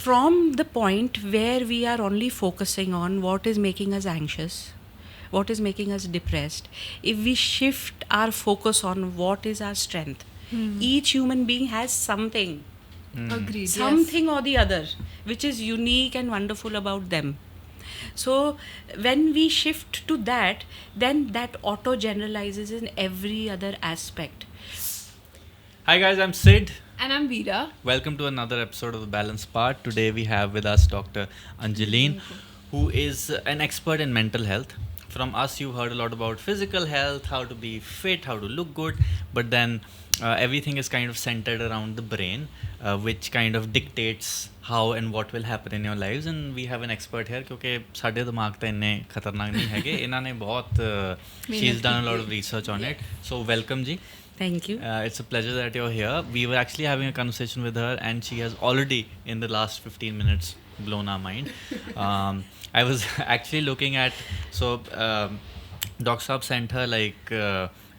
from the point where we are only focusing on what is making us anxious, what is making us depressed, if we shift our focus on what is our strength, each human being has something, Agreed. something or the other, which is unique and wonderful about them. So when we shift to that, then that auto generalizes in every other aspect. Hi guys, I'm Sid. And I'm Vera. Welcome to another episode of The Balanced Part. Today we have with us Dr. Anjleen, who is an expert in mental health. From us, you've heard a lot about physical health, how to be fit, how to look good, but then everything is kind of centered around the brain, which kind of dictates how and what will happen in your lives. And we have an expert here क्योंकि साढ़े दिमाग तो इन्ने खतरनाक नहीं है कि इन्होंने बहुत she's done a lot of research on it. So welcome ji. Thank you. It's a pleasure that you're here. We were actually having a conversation with her, and she has already, in the last 15 minutes, blown our mind. I was actually looking at, Doc Saab sent her like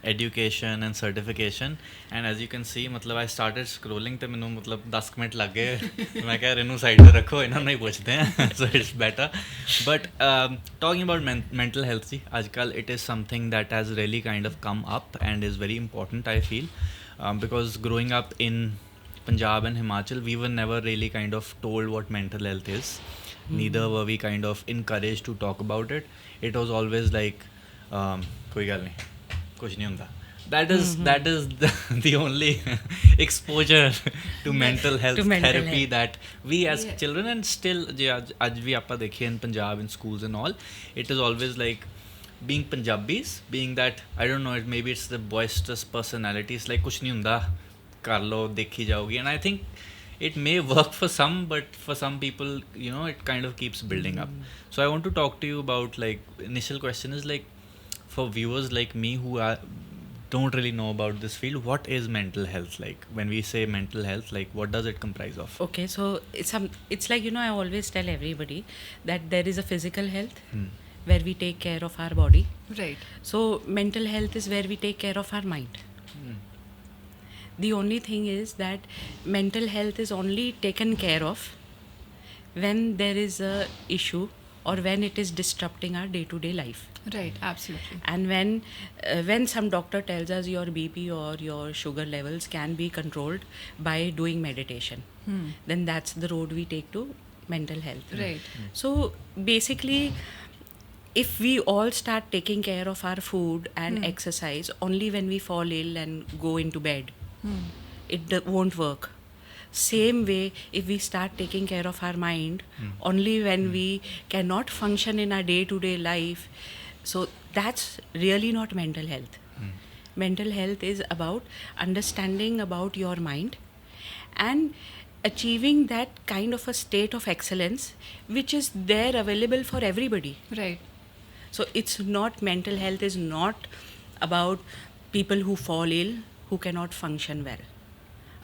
education and certification, and as you can see, मतलब I started scrolling तो मैंने मतलब 10 minute लग गए मैं कह Renu side पे रखो इन्होंने नहीं पूछते हैं so it's better. But talking about mental health जी आजकल it is something that has really kind of come up and is very important I feel, because growing up in Punjab and Himachal we were never really kind of told what mental health is. Neither were we kind of encouraged to talk about it. It was always like कोई गल नहीं कुछ नहीं होता. That is the only exposure to mental health therapy that we as children, and still आज भी आपा देखिए in Punjab in schools and all, it is always like being Punjabis, being that I don't know, maybe it's the boisterous personalities, like कुछ नहीं होता कर लो देखी जाओगी, and I think it may work for some, but for some people, you know, it kind of keeps building up. So I want to talk to you about, like, initial question is like, for viewers like me who don't really know about this field, what is mental health? Like, when we say mental health, like, what does it comprise of? Okay, so it's like, you know, I always tell everybody that there is a physical health where we take care of our body. Right. So mental health is where we take care of our mind. The only thing is that mental health is only taken care of when there is a issue or when it is disrupting our day-to-day life. Right, absolutely. And when some doctor tells us your BP or your sugar levels can be controlled by doing meditation, then that's the road we take to mental health. Right. So basically, if we all start taking care of our food and exercise only when we fall ill and go into bed, it won't work. Same way, if we start taking care of our mind only when we cannot function in our day-to-day life, so that's really not mental health. Mental health is about understanding about your mind and achieving that kind of a state of excellence which is there available for everybody. Right. So it's not, mental health is not about people who fall ill, who cannot function well.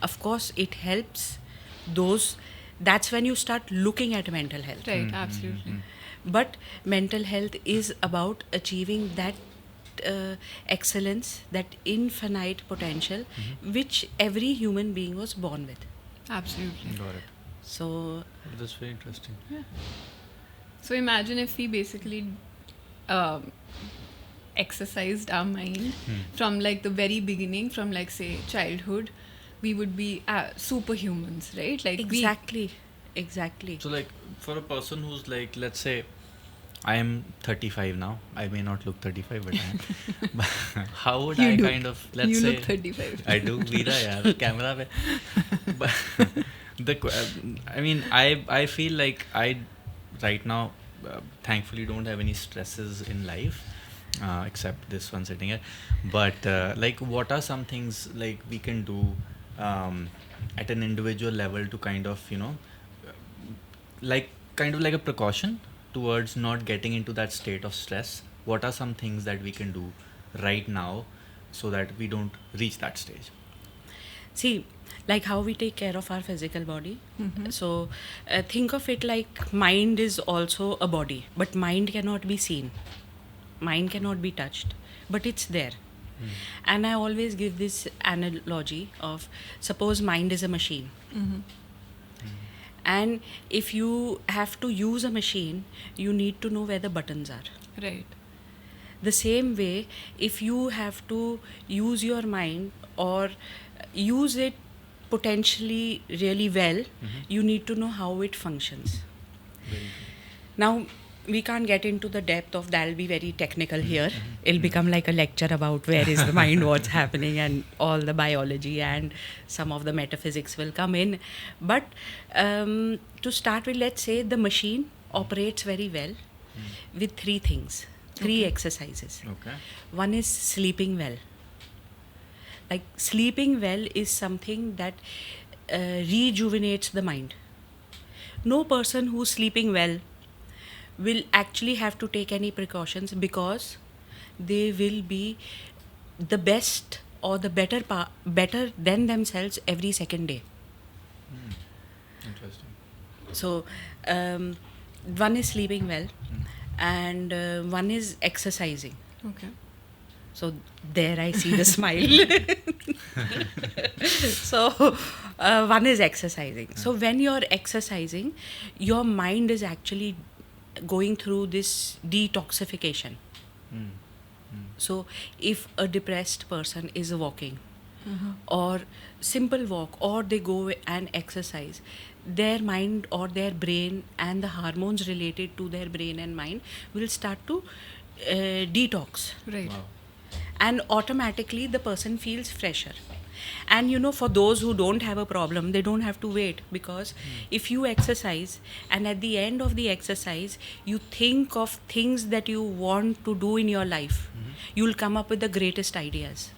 Of course, it helps those, that's when you start looking at mental health. Right, absolutely. But mental health is about achieving that excellence, that infinite potential, which every human being was born with. Absolutely. Got it. So That's very interesting. Yeah. So imagine if we basically exercised our mind from like the very beginning, from like say childhood, we would be superhumans, right? Like Exactly. So, like, for a person who's like, let's say, I am 35 now. I may not look 35, but I am. But how would You I do. kind of, let's You say... look 35. I do. Vera, yaar, camera pe. But I mean, I feel like I, right now, thankfully don't have any stresses in life, except this one sitting here. But, like, what are some things, like, we can do at an individual level to kind of, you know, like, kind of like a precaution towards not getting into that state of stress? What are some things that we can do right now so that we don't reach that stage? See, like how we take care of our physical body. So think of it like mind is also a body, but mind cannot be seen. Mind cannot be touched, but it's there. And I always give this analogy of, suppose mind is a machine. And if you have to use a machine, you need to know where the buttons are. Right. The same way, if you have to use your mind or use it potentially really well, you need to know how it functions. Very true. Now, we can't get into the depth of that'll be very technical here. It'll become like a lecture about where is the mind, what's happening, and all the biology, and some of the metaphysics will come in. But to start with, let's say the machine operates very well with three things, three exercises. Okay. One is sleeping well. Like sleeping well is something that rejuvenates the mind. No person who's sleeping well will actually have to take any precautions, because they will be the best or the better than themselves every second day. Interesting. So one is sleeping well, and one is exercising. Okay. So there I see the smile. So one is exercising. So when you're exercising, your mind is actually going through this detoxification. So if a depressed person is walking, or simple walk, or they go and exercise, their mind or their brain and the hormones related to their brain and mind will start to detox. Right. Wow. And automatically the person feels fresher. And you know, for those who don't have a problem, they don't have to wait, because if you exercise and at the end of the exercise you think of things that you want to do in your life, you'll come up with the greatest ideas.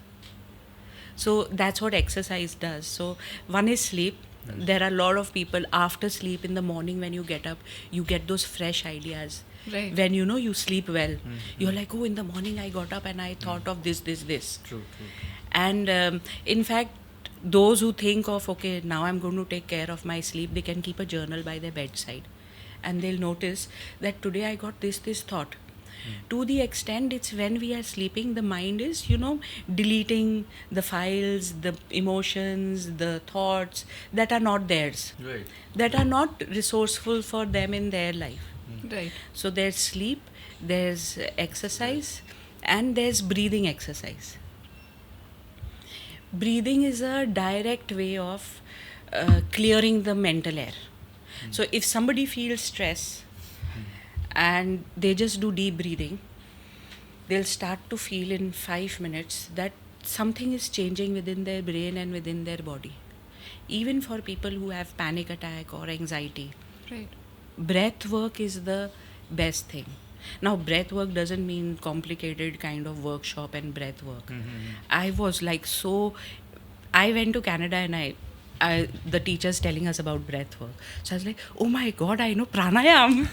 So that's what exercise does. So one is sleep. There are a lot of people after sleep in the morning, when you get up, you get those fresh ideas. Right. When you know you sleep well, you're like, oh, in the morning I got up and I thought of this. True. And in fact, those who think of, okay, now I'm going to take care of my sleep, they can keep a journal by their bedside, and they'll notice that today I got this thought. To the extent it's when we are sleeping, the mind is, you know, deleting the files, the emotions, the thoughts that are not theirs, Right. that are not resourceful for them in their life. Right. So there's sleep, there's exercise, and there's breathing exercise. Breathing is a direct way of clearing the mental air. So if somebody feels stress and they just do deep breathing, they'll start to feel in 5 minutes that something is changing within their brain and within their body. Even for people who have panic attack or anxiety, Right. breath work is the best thing. Now, breath work doesn't mean complicated kind of workshop and breath work. I was like, I went to Canada and the teachers telling us about breath work. So I was like, oh my God, I know pranayam.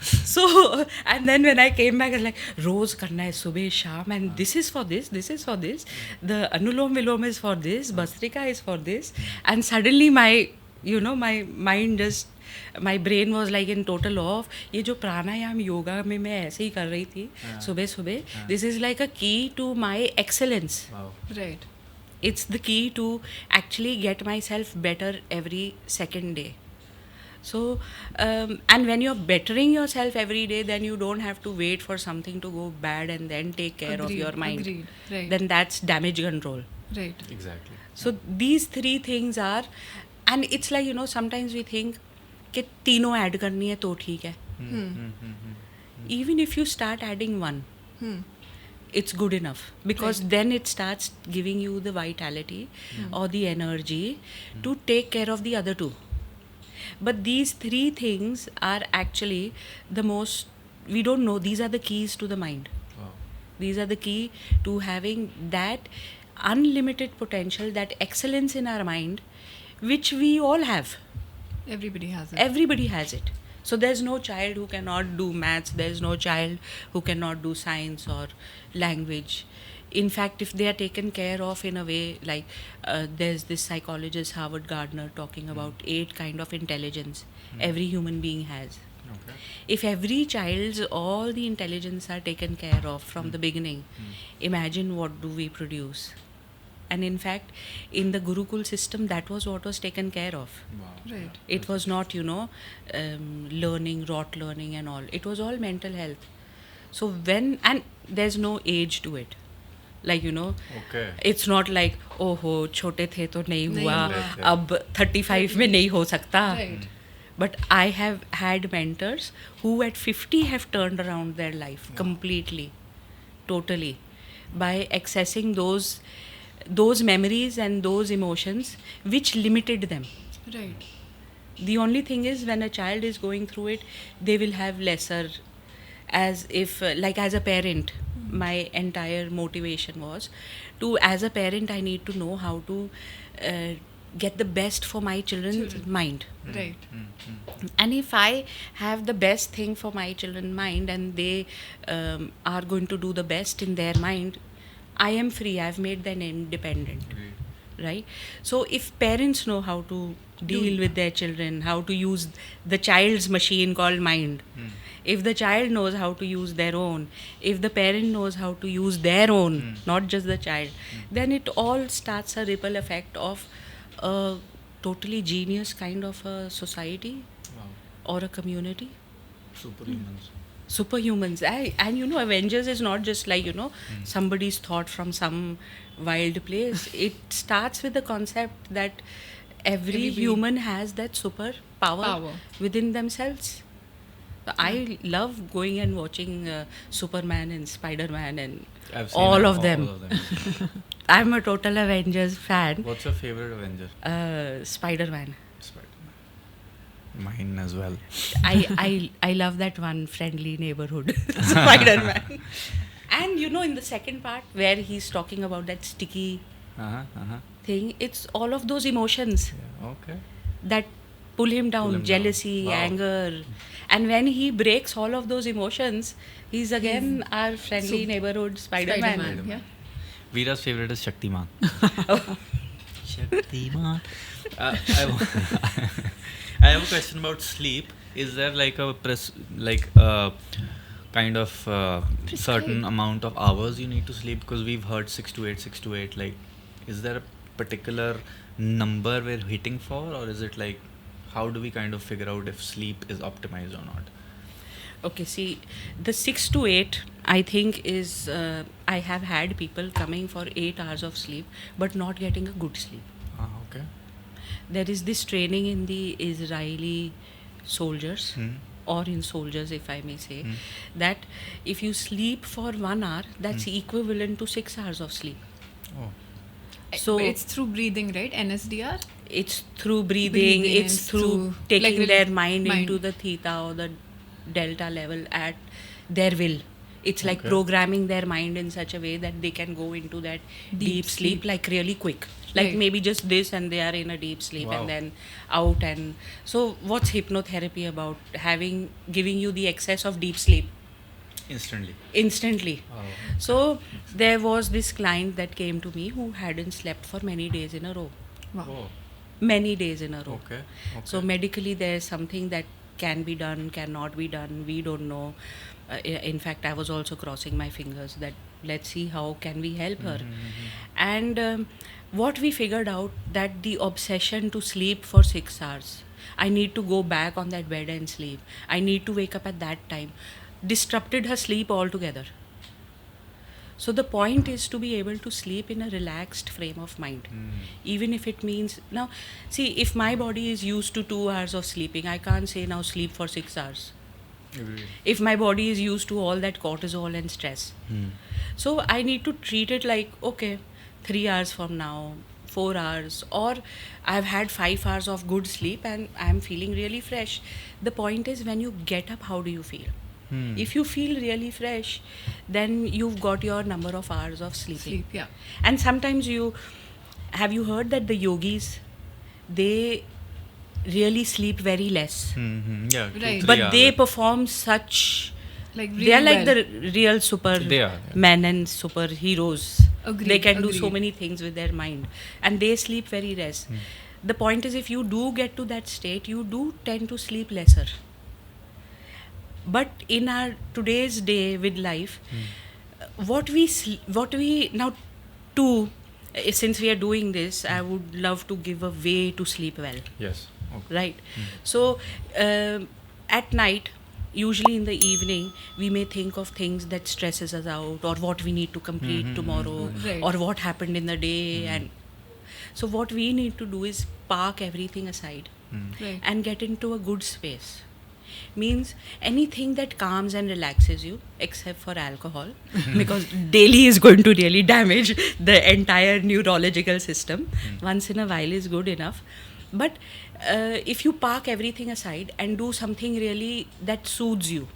So, and then when I came back, I was like, Rose karna hai, subah, sham, and this is for this, this is for this. The Anulom Vilom is for this, Bhastrika is for this. And suddenly my mind just, my brain was like in total off. ये जो प्राणायाम योगा में मैं ऐसे ही कर रही थी सुबह सुबह, this is like a key to my excellence. Wow. Right. It's the key to actually get myself better every second day. So, and when you're bettering yourself every day, then you don't have to wait for something to go bad and then take care of your mind. Agreed. Right. Then that's damage control. Right. Exactly. So these three things are, and it's like, you know, sometimes we think कि तीनों add करनी है तो ठीक है. Even if you start adding one, it's good enough, because then it starts giving you the vitality or the energy to take care of the other two. But these three things are actually the most, we don't know, these are the keys to the mind. Wow. These are the key to having that unlimited potential, that excellence in our mind, which we all have. Everybody has it. Everybody has it. So there's no child who cannot do maths, there's no child who cannot do science or language. In fact, if they are taken care of in a way, like there's this psychologist Howard Gardner talking about 8 kind of intelligence every human being has. Okay. If every child's all the intelligence are taken care of from the beginning, imagine what do we produce. And in fact, in the Gurukul system, that was what was taken care of. Wow. Right. It was not, learning, rote learning and all. It was all mental health. So and there's no age to it. Like, Okay. it's not like, oh ho, छोटे थे तो नहीं नहीं हुआ, हुआ। अब 35 में नहीं हो सकता. Right. But I have had mentors who at 50 have turned around their life completely, totally, by accessing those memories and those emotions which limited them. Right. The only thing is, when a child is going through it, they will have lesser, as if, like as a parent, my entire motivation was as a parent, I need to know how to get the best for my children's mind. Right. And if I have the best thing for my children's mind, and they are going to do the best in their mind, I am free. I've made them independent. Right? So if parents know how to deal with their children, how to use the child's machine called mind, if the child knows how to use their own, if the parent knows how to use their own, not just the child, then it all starts a ripple effect of a totally genius kind of a society or a community. Superhumans. And Avengers is not just like, somebody's thought from some wild place. It starts with the concept that every human has that super power within themselves. So I love going and watching Superman and Spider-Man and all of them. I'm a total Avengers fan. What's your favorite Avenger? Spider-Man. Mine as well. I love that one, friendly neighborhood Spider-Man. And in the second part where he's talking about that sticky thing, it's all of those emotions that pull him down, jealousy, anger. And when he breaks all of those emotions, he's again our friendly neighborhood Spider-Man. Yeah. Vera's favorite is Shaktiman. Shaktiman. I have a question about sleep. Is there like a kind of certain amount of hours you need to sleep? Because we've heard 6 to 8. Like, is there a particular number we're hitting for, or is it like, how do we kind of figure out if sleep is optimized or not? Okay, see, the 6 to 8, I think is, I have had people coming for 8 hours of sleep, but not getting a good sleep. Okay. There is this training in the Israeli soldiers, or in soldiers, if I may say, that if you sleep for 1 hour, that's equivalent to 6 hours of sleep. Oh. So it's through breathing, right? NSDR? It's through breathing, it's through taking like their mind into the theta or the delta level at their will. It's like programming their mind in such a way that they can go into that deep sleep like really quick. Like maybe just this, and they are in a deep sleep and then out. And so what's hypnotherapy about? Giving you the excess of deep sleep. Instantly. Oh. So there was this client that came to me who hadn't slept for many days in a row. Wow. Oh. Many days in a row. Okay. So medically there's something that can be done, cannot be done, we don't know. In fact, I was also crossing my fingers that let's see how can we help her. And what we figured out, that the obsession to sleep for 6 hours, I need to go back on that bed and sleep, I need to wake up at that time, disrupted her sleep altogether. So the point is to be able to sleep in a relaxed frame of mind. Even if it means, now see, if my body is used to 2 hours of sleeping, I can't say now sleep for 6 hours. If my body is used to all that cortisol and stress. So I need to treat it like, okay, 3 hours from now, 4 hours, or I've had 5 hours of good sleep and I'm feeling really fresh. The point is, when you get up, how do you feel? If you feel really fresh, then you've got your number of hours of sleeping. And sometimes have you heard that the yogis, they really sleep very less. Yeah, Right. But they perform such, really they are like well. the real men and superheroes. They can do so many things with their mind, and they sleep very less. The point is, if you do get to that state, you do tend to sleep lesser. But in our today's day with life, what we now, to since we are doing this, I would love to give a way to sleep well. Yes. Okay. Right. So at night, usually in the evening, we may think of things that stresses us out, or what we need to complete tomorrow, Right. or what happened in the day. And so what we need to do is park everything aside Right. and get into a good space. Means anything that calms and relaxes you, except for alcohol, because daily is going to really damage the entire neurological system. Once in a while is good enough. But if you park everything aside and do something really that soothes you,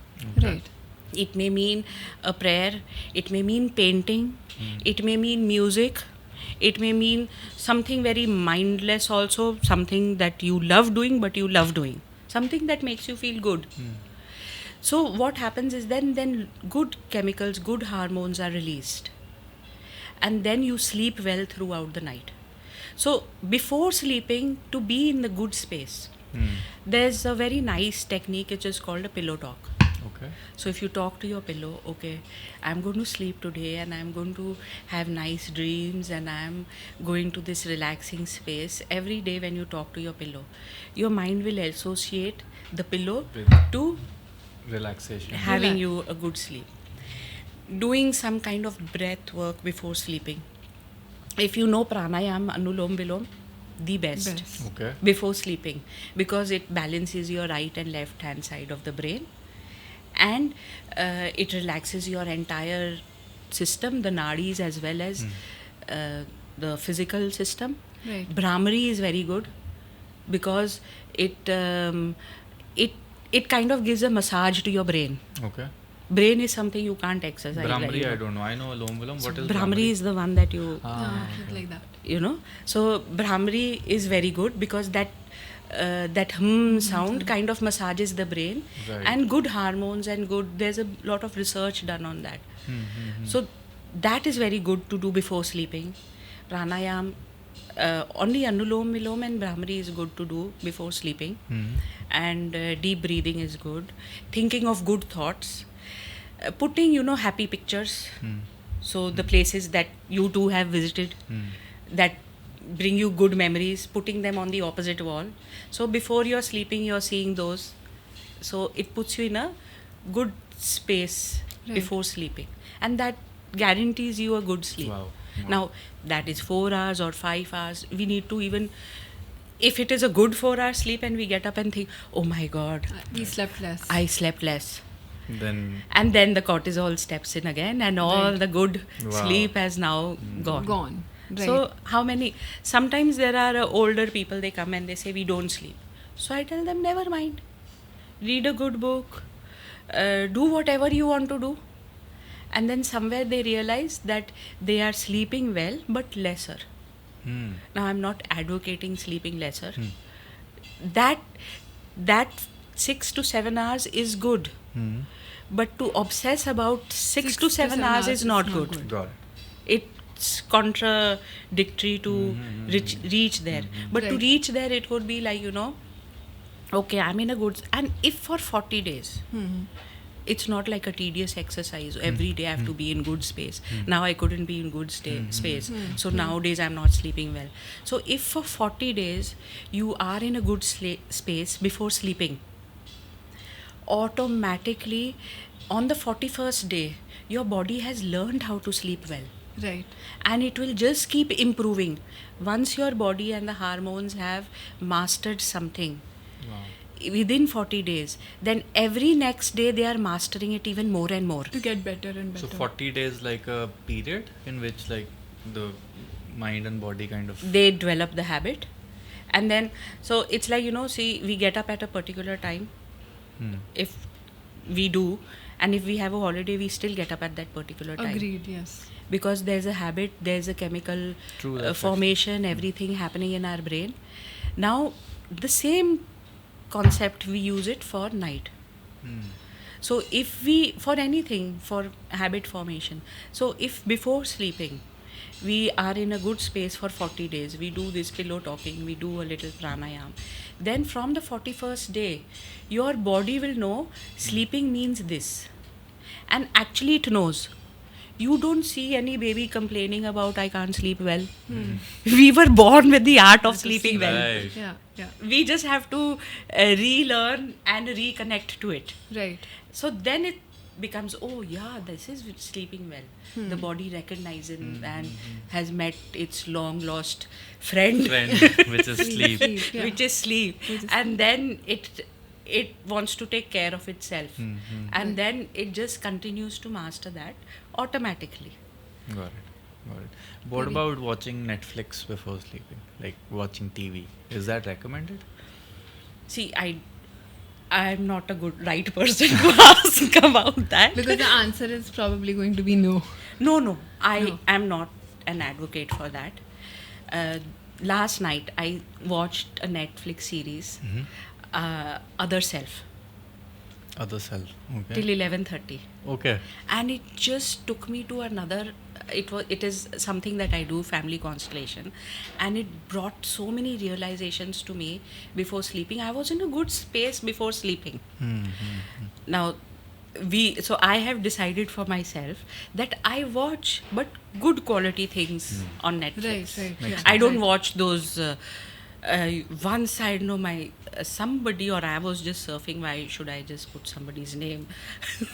Right. it may mean a prayer, it may mean painting, it may mean music, it may mean something very mindless also, something that you love doing but you love doing, something that makes you feel good. So what happens is then good chemicals, good hormones are released, and then you sleep well throughout the night. So before sleeping, to be in the good space, there's a very nice technique which is called a pillow talk. Okay. So if you talk to your pillow, okay, I'm going to sleep today and I'm going to have nice dreams and I'm going to this relaxing space. Every day when you talk to your pillow, your mind will associate the pillow With to relaxation. having Relax. you a good sleep. Doing some kind of breath work before sleeping. If you know pranayam, anulom vilom, the best. Best. Okay. Before sleeping, because it balances your right and left hand side of the brain, and it relaxes your entire system, the nadis as well as the physical system. Right. Brahmari is very good because it kind of gives a massage to your brain. Okay. Brain is something you can't exercise. Brahmari, like, I don't know. I know Alom Vilam. What is Brahmari is the one that you Like that. So Brahmari is very good because that sound kind of massages the brain. Right. And good hormones and good, there's a lot of research done on that. So that is very good to do before sleeping. Pranayam, only Anulom Vilom and Brahmari is good to do before sleeping. And deep breathing is good. Thinking of good thoughts. Putting, happy pictures. So the places that you too have visited that bring you good memories, putting them on the opposite wall. So before you're sleeping, you're seeing those. So it puts you in a good space Right. before sleeping. And that guarantees you a good sleep. Wow. Now, that is 4 hours or 5 hours. We need to even, if it is a good 4 hour sleep and we get up and think, oh my God, We slept less. I slept less. Then And then the cortisol steps in again and all Right. the good Wow. sleep has now gone. Gone. Right. So how many, sometimes there are older people, they come and they say we don't sleep. So I tell them, never mind. Read a good book, do whatever you want to do. And then somewhere they realize that they are sleeping well but lesser. Now I'm not advocating sleeping lesser. That 6 to 7 hours is good. But to obsess about 6 to 7 hours is not good. got it. It's contradictory to reach there. But to Right. reach there, it would be like, okay, I'm in a good... And if for 40 days, it's not like a tedious exercise. Every day I have to be in good space. Now I couldn't be in good space. So nowadays I'm not sleeping well. So if for 40 days you are in a good space before sleeping, automatically on the 41st day, your body has learned how to sleep well. Right. And it will just keep improving. Once your body and the hormones have mastered something Wow. within 40 days, then every next day they are mastering it even more and more. To get better and better. So 40 days like a period in which like the mind and body kind of They develop the habit. And then, so it's like, see, we get up at a particular time. If we do, and if we have a holiday, we still get up at that particular time. Agreed, yes. Because there's a habit, there's a chemical True, that's formation, everything happening in our brain. Now, the same concept, we use it for night. So if we, for anything, for habit formation, so if before sleeping, we are in a good space for 40 days, we do this pillow talking, we do a little pranayam, then from the 41st day, your body will know sleeping means this. And actually it knows. you don't see any baby complaining about I can't sleep well. We were born with the art of sleeping well. Right. Yeah. We just have to relearn and reconnect to it. Right. So then it becomes, oh yeah, this is sleeping well. The body recognizes and has met its long lost friend, Which is sleep. Yeah. which is sleep. And then it wants to take care of itself. And then it just continues to master that automatically. Got it. What about watching Netflix before sleeping? Like watching TV? Is that recommended? See, I'm not a right person to ask about that. Because the answer is probably going to be no. No, I am not an advocate for that. Last night I watched a Netflix series, Other Self, Other self. Okay. till 11:30, Okay. and it just took me to another. It is something that I do, family constellation, and it brought so many realizations to me before sleeping. I was in a good space before sleeping. Now, so I have decided for myself that I watch but good quality things on Netflix. Right. Makes I don't watch those once I know my somebody, or I was just surfing, why should I just put somebody's name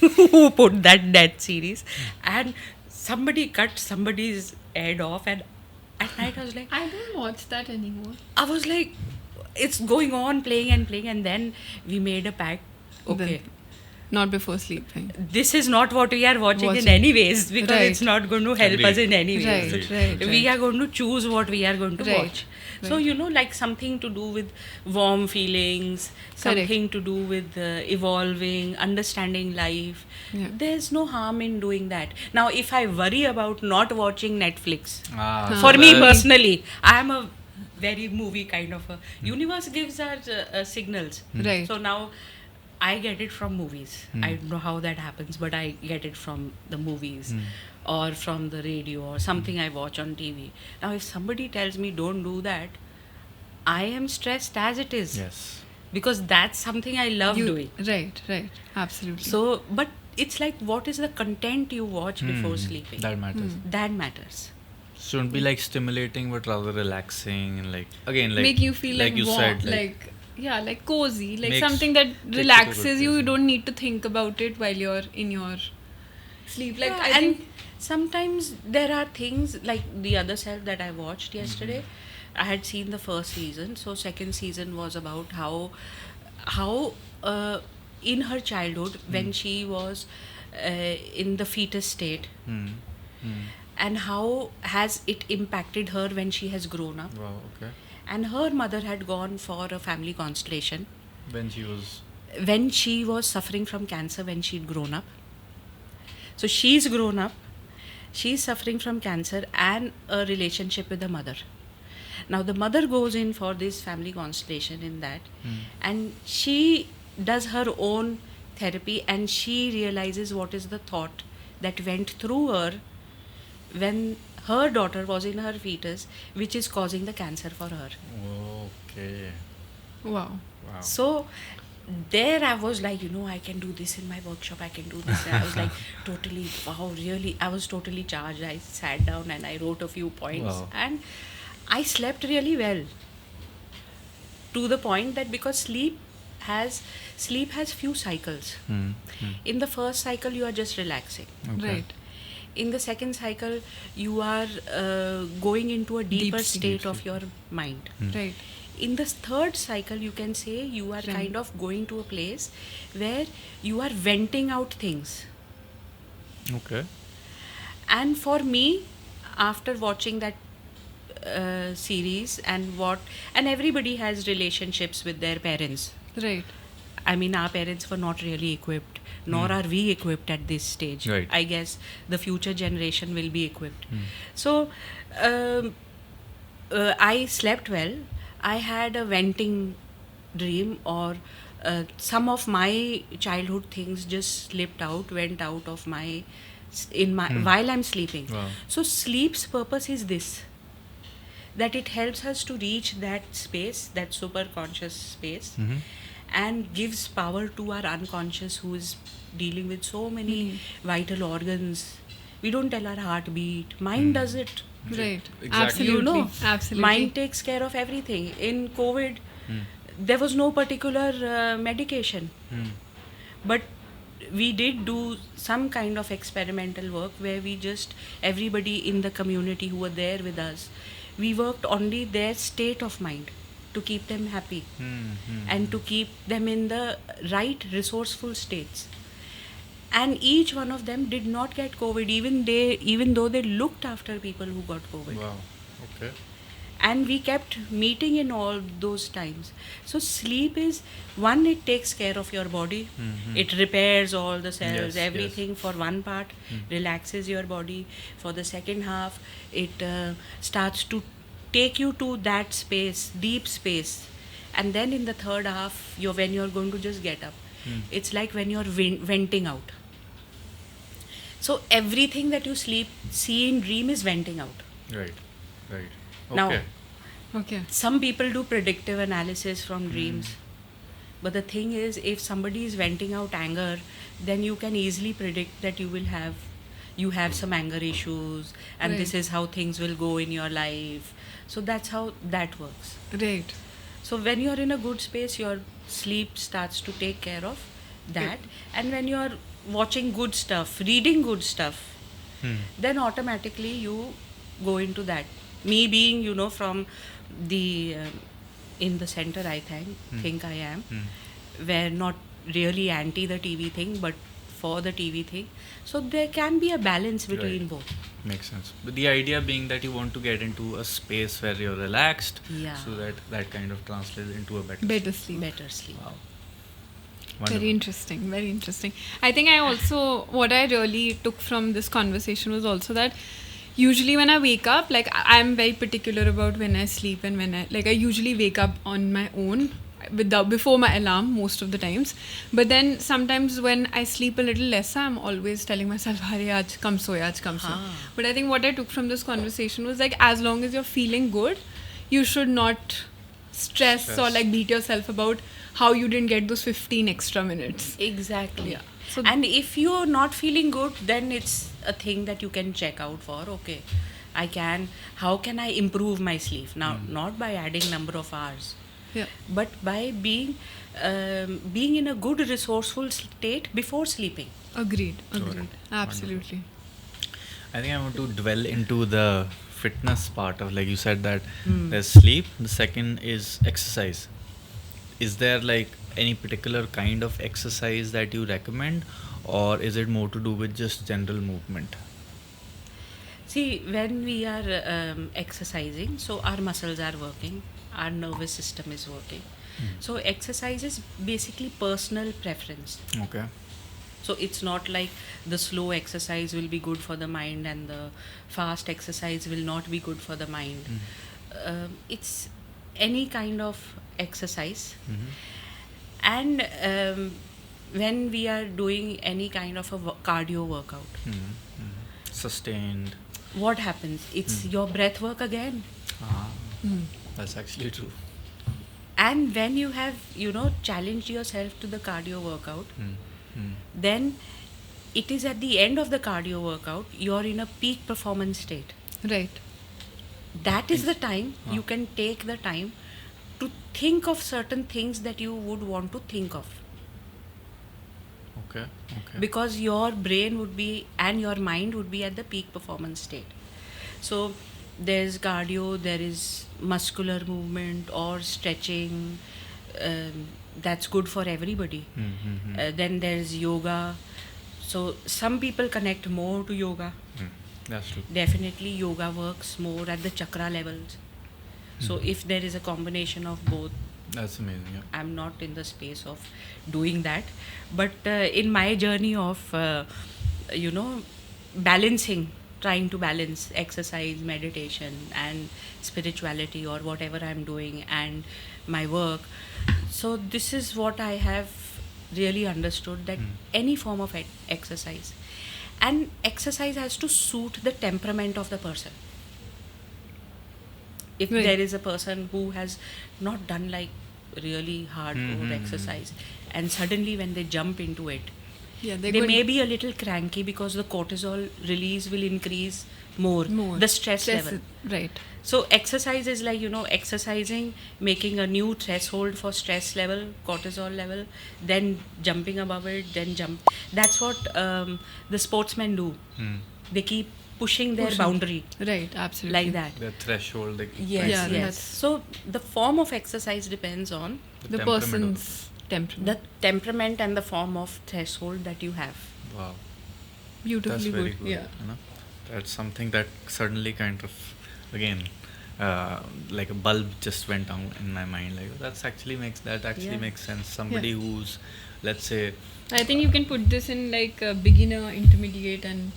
who put that death series, and somebody cut somebody's head off, and at night I was like, I don't watch that anymore. I was like, it's going on, playing, and then we made a pact. Okay, Not before sleeping. this is not what we are watching in Watching. any ways, because Right. it's not going to help us Agreed. in any ways. Right. We are going to choose what we are going to Right. watch. So, like something to do with warm feelings, something to do with evolving, understanding life. Yeah. There's no harm in doing that. Now, if I worry about not watching Netflix, So for me that- personally, I am a very movie kind of a universe gives us signals. Right. So now I get it from movies. I don't know how that happens, but I get it from the movies or from the radio or something I watch on TV. Now, if somebody tells me don't do that, I am stressed as it is, Yes. because that's something I love doing. Right. Absolutely. So, but it's like, what is the content you watch before sleeping? That matters. That matters. Shouldn't be like stimulating, but rather relaxing and like again like make you feel like you warm, said like cozy, like Makes- something that takes you to a relaxes good you. You place. don't need to think about it while you're in your sleep. Like I and think sometimes there are things like the other self that I watched yesterday. I had seen the first season, so second season was about how in her childhood when she was in the fetus state, and how has it impacted her when she has grown up. Wow. Okay. And her mother had gone for a family constellation When she was when she was suffering from cancer when she'd grown up. So she's grown up, she's suffering from cancer and a relationship with the mother. Now the mother goes in for this family constellation in that, and she does her own therapy, and she realizes what is the thought that went through her when her daughter was in her fetus, which is causing the cancer for her. okay. wow. Wow. So there I was like, I can do this in my workshop, I can do this. And I was like, totally, wow, really, I was totally charged. I sat down and I wrote a few points. Wow. And I slept really well. To the point that because sleep has few cycles. In the first cycle, you are just relaxing. Okay. Right. In the second cycle, you are going into a deeper Deep sleep. state of your mind. Right. In the third cycle, you can say you are Right. kind of going to a place where you are venting out things. Okay. And for me, after watching that series and everybody has relationships with their parents. Right. I mean, our parents were not really equipped, nor are we equipped at this stage. Right. I guess the future generation will be equipped. So, I slept well. I had a venting dream, or some of my childhood things just slipped out, went out of my while I'm sleeping. Wow. So sleep's purpose is this, that it helps us to reach that space, that super conscious space, and gives power to our unconscious, who is dealing with so many vital organs We don't tell our heartbeat. Mind does it. Right. Exactly. Absolutely. You know, Absolutely. mind takes care of everything. In COVID, there was no particular medication. But we did do some kind of experimental work where we just, everybody in the community who were there with us, we worked only their state of mind to keep them happy and to keep them in the right resourceful states. And each one of them did not get COVID, even though they looked after people who got COVID. Wow. Okay. And we kept meeting in all those times. So sleep is one, it takes care of your body. It repairs all the cells, Yes, everything. For one part, relaxes your body. For the second half, it starts to take you to that space, deep space. And then in the third half, when you're going to just get up, it's like when you're venting out. So everything that you see in dream is venting out. Right. Right. Okay. Now, Okay. some people do predictive analysis from dreams. But the thing is, if somebody is venting out anger, then you can easily predict that you have some anger issues, and this Right. is how things will go in your life. So that's how that works. Right. So when you're in a good space, your sleep starts to take care of that. And when you're watching good stuff, reading good stuff, then automatically you go into that. Me being, from the in the center, I think I am, where not really anti the TV thing, but for the TV thing. So there can be a balance between Right. both. Makes sense. But the idea being that you want to get into a space where you're relaxed, Yeah. so that kind of translates into a better. Better sleep. Better sleep. Wow. Very interesting. Very interesting. I think what I really took from this conversation was also that usually when I wake up, like I'm very particular about when I sleep and I usually wake up on my own before my alarm most of the times. But then sometimes when I sleep a little lesser, I'm always telling myself, "Hare, aaj kam soya, aaj kam soya." But I think what I took from this conversation was like, as long as you're feeling good, you should not stress or like beat yourself about how you didn't get those 15 extra minutes. Exactly. Yeah. So And if you're not feeling good, then it's a thing that you can check out for. Okay, how can I improve my sleep? Now, not by adding number of hours, yeah. but by being in a good resourceful state before sleeping. Agreed. Wonderful. Absolutely. I think I want to dwell into the fitness part of, like you said, that there's sleep. The second is exercise. Is there like any particular kind of exercise that you recommend, or is it more to do with just general movement? See, when we are exercising, so our muscles are working, our nervous system is working. So exercise is basically personal preference. Okay. So it's not like the slow exercise will be good for the mind and the fast exercise will not be good for the mind. It's any kind of exercise. And when we are doing any kind of a cardio workout, Sustained. what happens? It's your breath work again. That's actually true. And when you have, challenged yourself to the cardio workout, then it is at the end of the cardio workout, you're in a peak performance state. Right. That is the time you can take the time to think of certain things that you would want to think of. Okay. Because your brain would be and your mind would be at the peak performance state. So there's cardio, there is muscular movement or stretching. That's good for everybody. Then there's yoga. So some people connect more to yoga. That's true. Definitely yoga works more at the chakra levels. So if there is a combination of both, That's amazing. Yeah. I'm not in the space of doing that. But in my journey of, trying to balance exercise, meditation, and spirituality or whatever I'm doing and my work. So this is what I have really understood, that any form of exercise. And exercise has to suit the temperament of the person. If Right. there is a person who has not done like really hardcore exercise, and suddenly when they jump into it, Yeah, they may be a little cranky because the cortisol release will increase more. The stress level. Right. So exercise is like, exercising, making a new threshold for stress level, cortisol level, then jumping above it, then jump. That's what the sportsmen do. They keep pushing their boundary. Right, absolutely. Like that. The threshold. They keep Yes, pressing. yes. So the form of exercise depends on The person's temperament. the temperament and the form of threshold that you have. Wow. Beautifully That's very good. good. Yeah. You know? That's something that suddenly kind of, again, like a bulb just went on in my mind. Like that actually makes sense. Somebody who's, let's say, I think you can put this in like a beginner, intermediate, and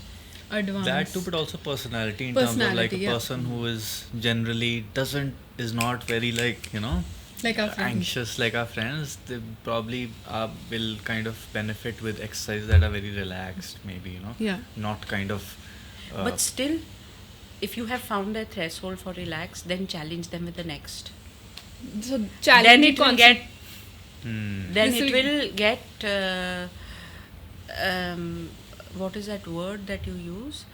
advanced. that too, but also personality in terms of like a person who is generally is not very like like our friends. anxious like our friends. They probably will kind of benefit with exercises that are very relaxed, maybe not kind of. But still, if you have found a threshold for relax, then challenge them with the next. So Then it will get. Hmm. Then This it will- will get. What is that word that you use?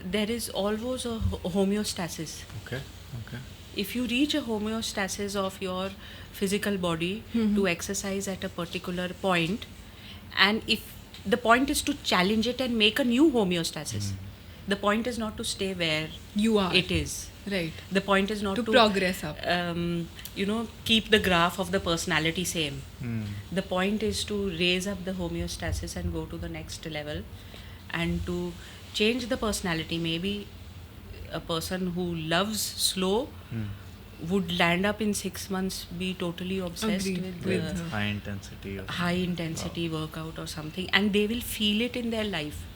There is always a homeostasis. Okay. If you reach a homeostasis of your physical body to exercise at a particular point, and if the point is to challenge it and make a new homeostasis, the point is not to stay where You are. it is. Right. The point is not To to progress up. keep the graph of the personality same. Hmm. The point is to raise up the homeostasis and go to the next level, and to change the personality. Maybe a person who loves slow would land up in 6 months be totally obsessed Agreed. with High intensity. Or high intensity workout or something, and they will feel it in their life.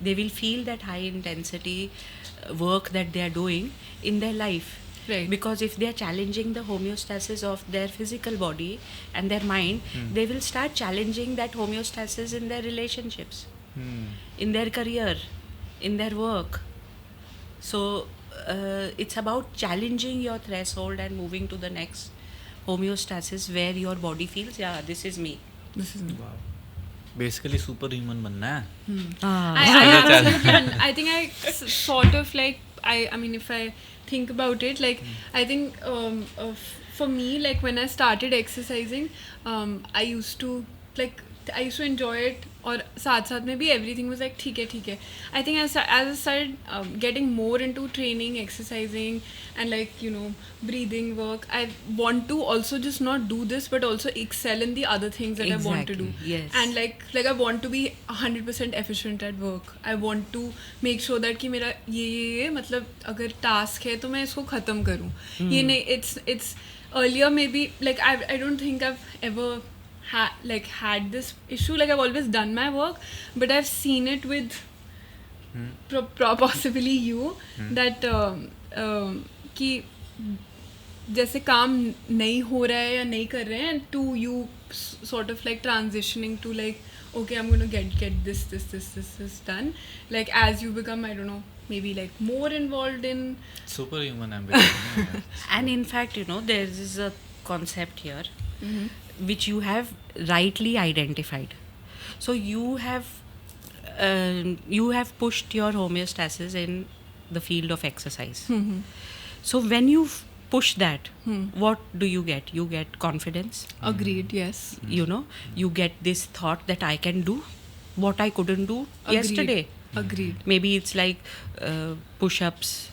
They will feel that high intensity work that they are doing in their life. Right. Because if they are challenging the homeostasis of their physical body and their mind, they will start challenging that homeostasis in their relationships, in their career, in their work. So it's about challenging your threshold and moving to the next homeostasis where your body feels, yeah, this is me. This is Wow. Basically superhuman बनना है. I think I sort of like I mean if I think about it, like I think for me, like when I started exercising, I used to enjoy it, और साथ में भी everything was like ठीक है. I think as I started getting more into training, exercising, and like breathing work, I want to also just not do this but also excel in the other things that I want to do. Yes. And like I want to be 100% efficient at work. I want to make sure that कि मेरा ये मतलब अगर task है तो मैं इसको ख़त्म करूँ. ये नहीं, it's earlier maybe like I don't think I've ever had this issue. Like I've always done my work, but I've seen it with possibly you that कि जैसे काम नहीं हो रहा है या नहीं कर रहे हैं, and to you sort of like transitioning to like, okay, I'm going to get this done. Like as you become, I don't know, maybe like more involved in Superhuman ambition. And in fact, there is a concept here which you have rightly identified. So you have pushed your homeostasis in the field of exercise. So when you push that, what do you get? You get confidence. Agreed, yes. You get this thought that I can do what I couldn't do yesterday. Agreed. Maybe it's like push-ups.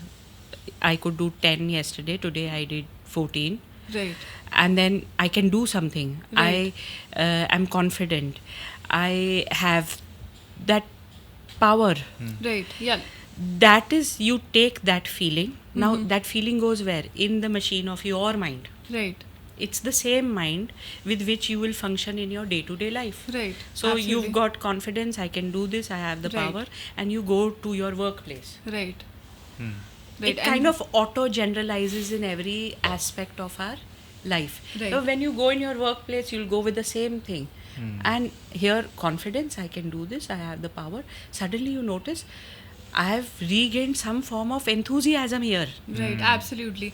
I could do 10 yesterday. Today I did 14. Right. And then I can do something. Right. I am confident. I have that power. Right, yeah. That is, you take that feeling. Now that feeling goes where? In the machine of your mind. Right. It's the same mind with which you will function in your day-to-day life. Right. So Absolutely. you've got confidence, I can do this, I have the Right. power, and you go to your workplace. Right. It kind of auto-generalizes in every aspect of our life. Right. So when you go in your workplace, you'll go with the same thing. And here, confidence, I can do this, I have the power. Suddenly you notice, I have regained some form of enthusiasm here. Right, absolutely.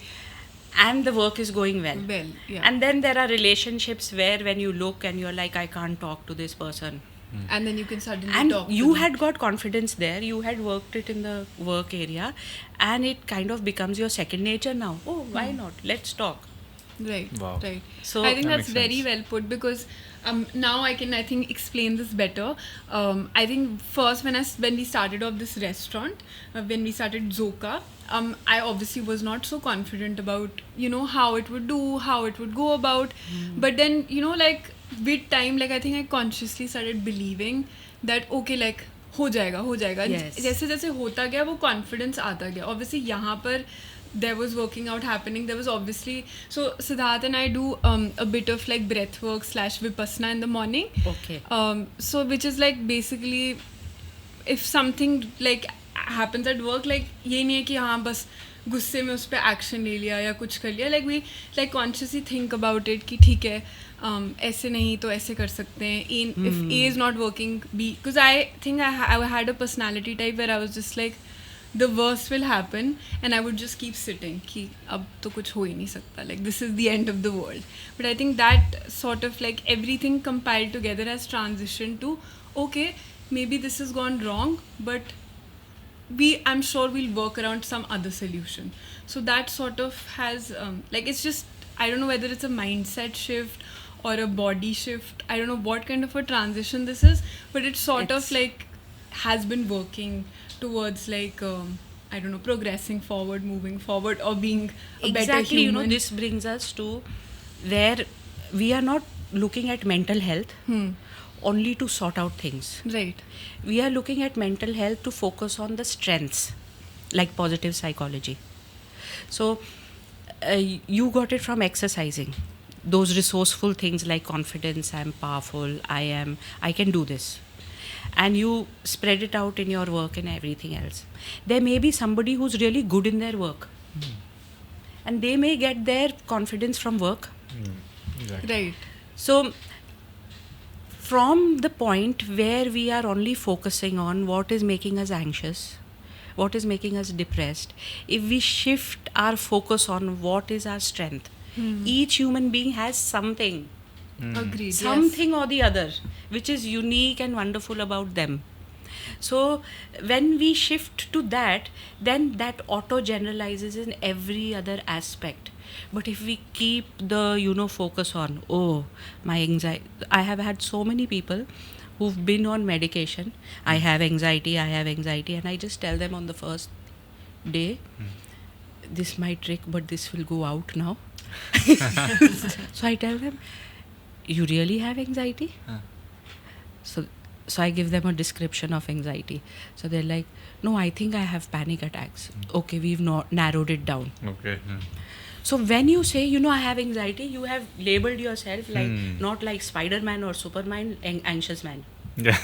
And the work is going well. Well, yeah. And then there are relationships where when you look and you're like, I can't talk to this person. And then you can suddenly And talk to you them. had got confidence there, you had worked it in the work area, and it kind of becomes your second nature now. Oh, why not? Let's talk. Right, Wow. right. So I think that that's makes very sense. well put, because now I can, I think, explain this better. I think first when we started off this restaurant, when we started Zoka, I obviously was not so confident about, how it would do, how it would go about. But then, like with time, like I think I consciously started believing that, okay, like हो जाएगा. Yes. जैसे जैसे होता गया वो confidence आता गया. Obviously यहाँ पर there was working out happening. There was obviously, so Siddhartha and I do a bit of like breath work / vipassana in the morning. Okay. So which is like basically, if something like happens at work, like ये नहीं है कि हाँ बस गुस्से में उस पर एक्शन ले लिया या कुछ कर लिया, like we like consciously think about it कि ठीक है, ऐसे नहीं तो ऐसे कर सकते हैं. If A is not working, B, because I think I had a personality type where I was just like, the worst will happen and I would just keep sitting कि अब तो कुछ हो ही नहीं सकता, like this is the end of the world. But I think that sort of like everything compiled together has transitioned to, okay, maybe this has gone wrong, but I'm sure we'll work around some other solution. So that sort of has like, it's just, I don't know whether it's a mindset shift or a body shift. I don't know what kind of a transition this is, but it sort of like has been working towards like I don't know, progressing forward, moving forward, or being a better Exactly, human. this brings us to where we are not looking at mental health only to sort out things. Right. We are looking at mental health to focus on the strengths, like positive psychology. So you got it from exercising. Those resourceful things like confidence, I'm powerful, I can do this. And you spread it out in your work and everything else. There may be somebody who's really good in their work. And they may get their confidence from work. Exactly. Right. So, from the point where we are only focusing on what is making us anxious, what is making us depressed, if we shift our focus on what is our strength, each human being has something. Agreed. Something or the other which is unique and wonderful about them. So when we shift to that, then that auto generalizes in every other aspect. But if we keep the focus on, oh, my anxiety, I have had so many people who've been on medication, I have anxiety, and I just tell them on the first day, this might trick, but this will go out now. So I tell them, you really have anxiety? So I give them a description of anxiety. So they're like, no, I think I have panic attacks. Okay, we've narrowed it down. Okay. So when you say, I have anxiety, you have labeled yourself like, not like Spider-Man or Superman, anxious man. Yeah.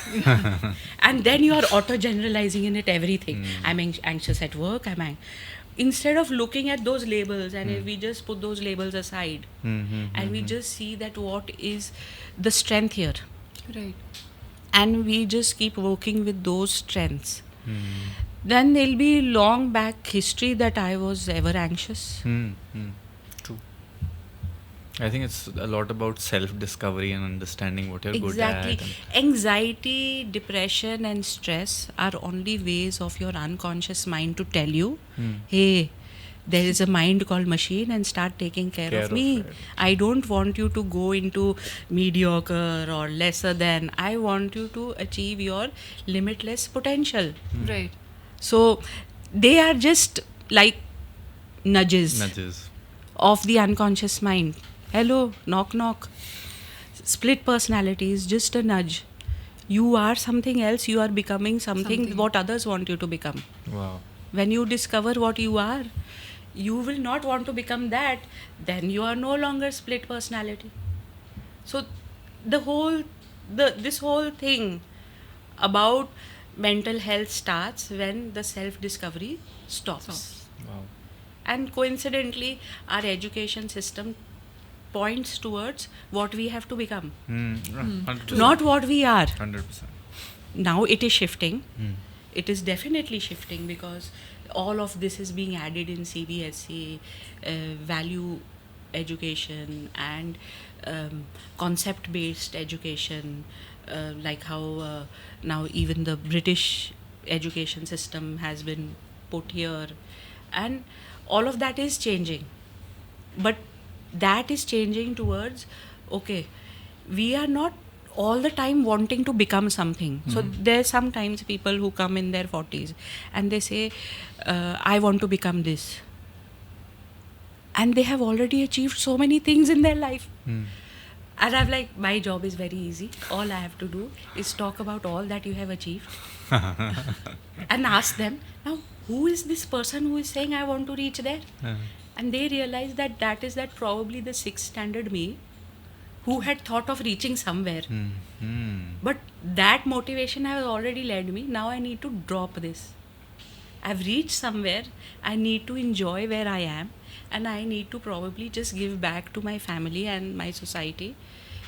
And then you are auto-generalizing in it everything. I'm anxious at work, instead of looking at those labels, and if we just put those labels aside, and we just see that what is the strength here, Right. and we just keep working with those strengths, then there'll be long back history that I was ever anxious. True. I think it's a lot about self-discovery and understanding what you're Exactly. good at. Anxiety, depression, and stress are only ways of your unconscious mind to tell you, hey, there is a mind called machine, and start taking care of me. it. I don't want you to go into mediocre or lesser than. I want you to achieve your limitless potential. Right. So they are just like nudges of the unconscious mind. Hello, knock, knock. Split personality is just a nudge. You are something else, you are becoming something what others want you to become. Wow. When you discover what you are, you will not want to become that, then you are no longer split personality. So this whole thing about mental health starts when the self-discovery stops. Wow. And coincidentally, our education system points towards what we have to become, 100%. not what we are. 100%. Now it is shifting. It is definitely shifting because all of this is being added in CBSE, value education and concept-based education, like how now even the British education system has been put here, and all of that is changing. But that is changing towards, okay, we are not all the time wanting to become something. So there's sometimes people who come in their 40s and they say, I want to become this. And they have already achieved so many things in their life. And I'm like, my job is very easy. All I have to do is talk about all that you have achieved and ask them, now, who is this person who is saying I want to reach there? And they realize that that probably the 6th standard me who had thought of reaching somewhere. But that motivation has already led me. Now I need to drop this. I've reached somewhere. I need to enjoy where I am. And I need to probably just give back to my family and my society,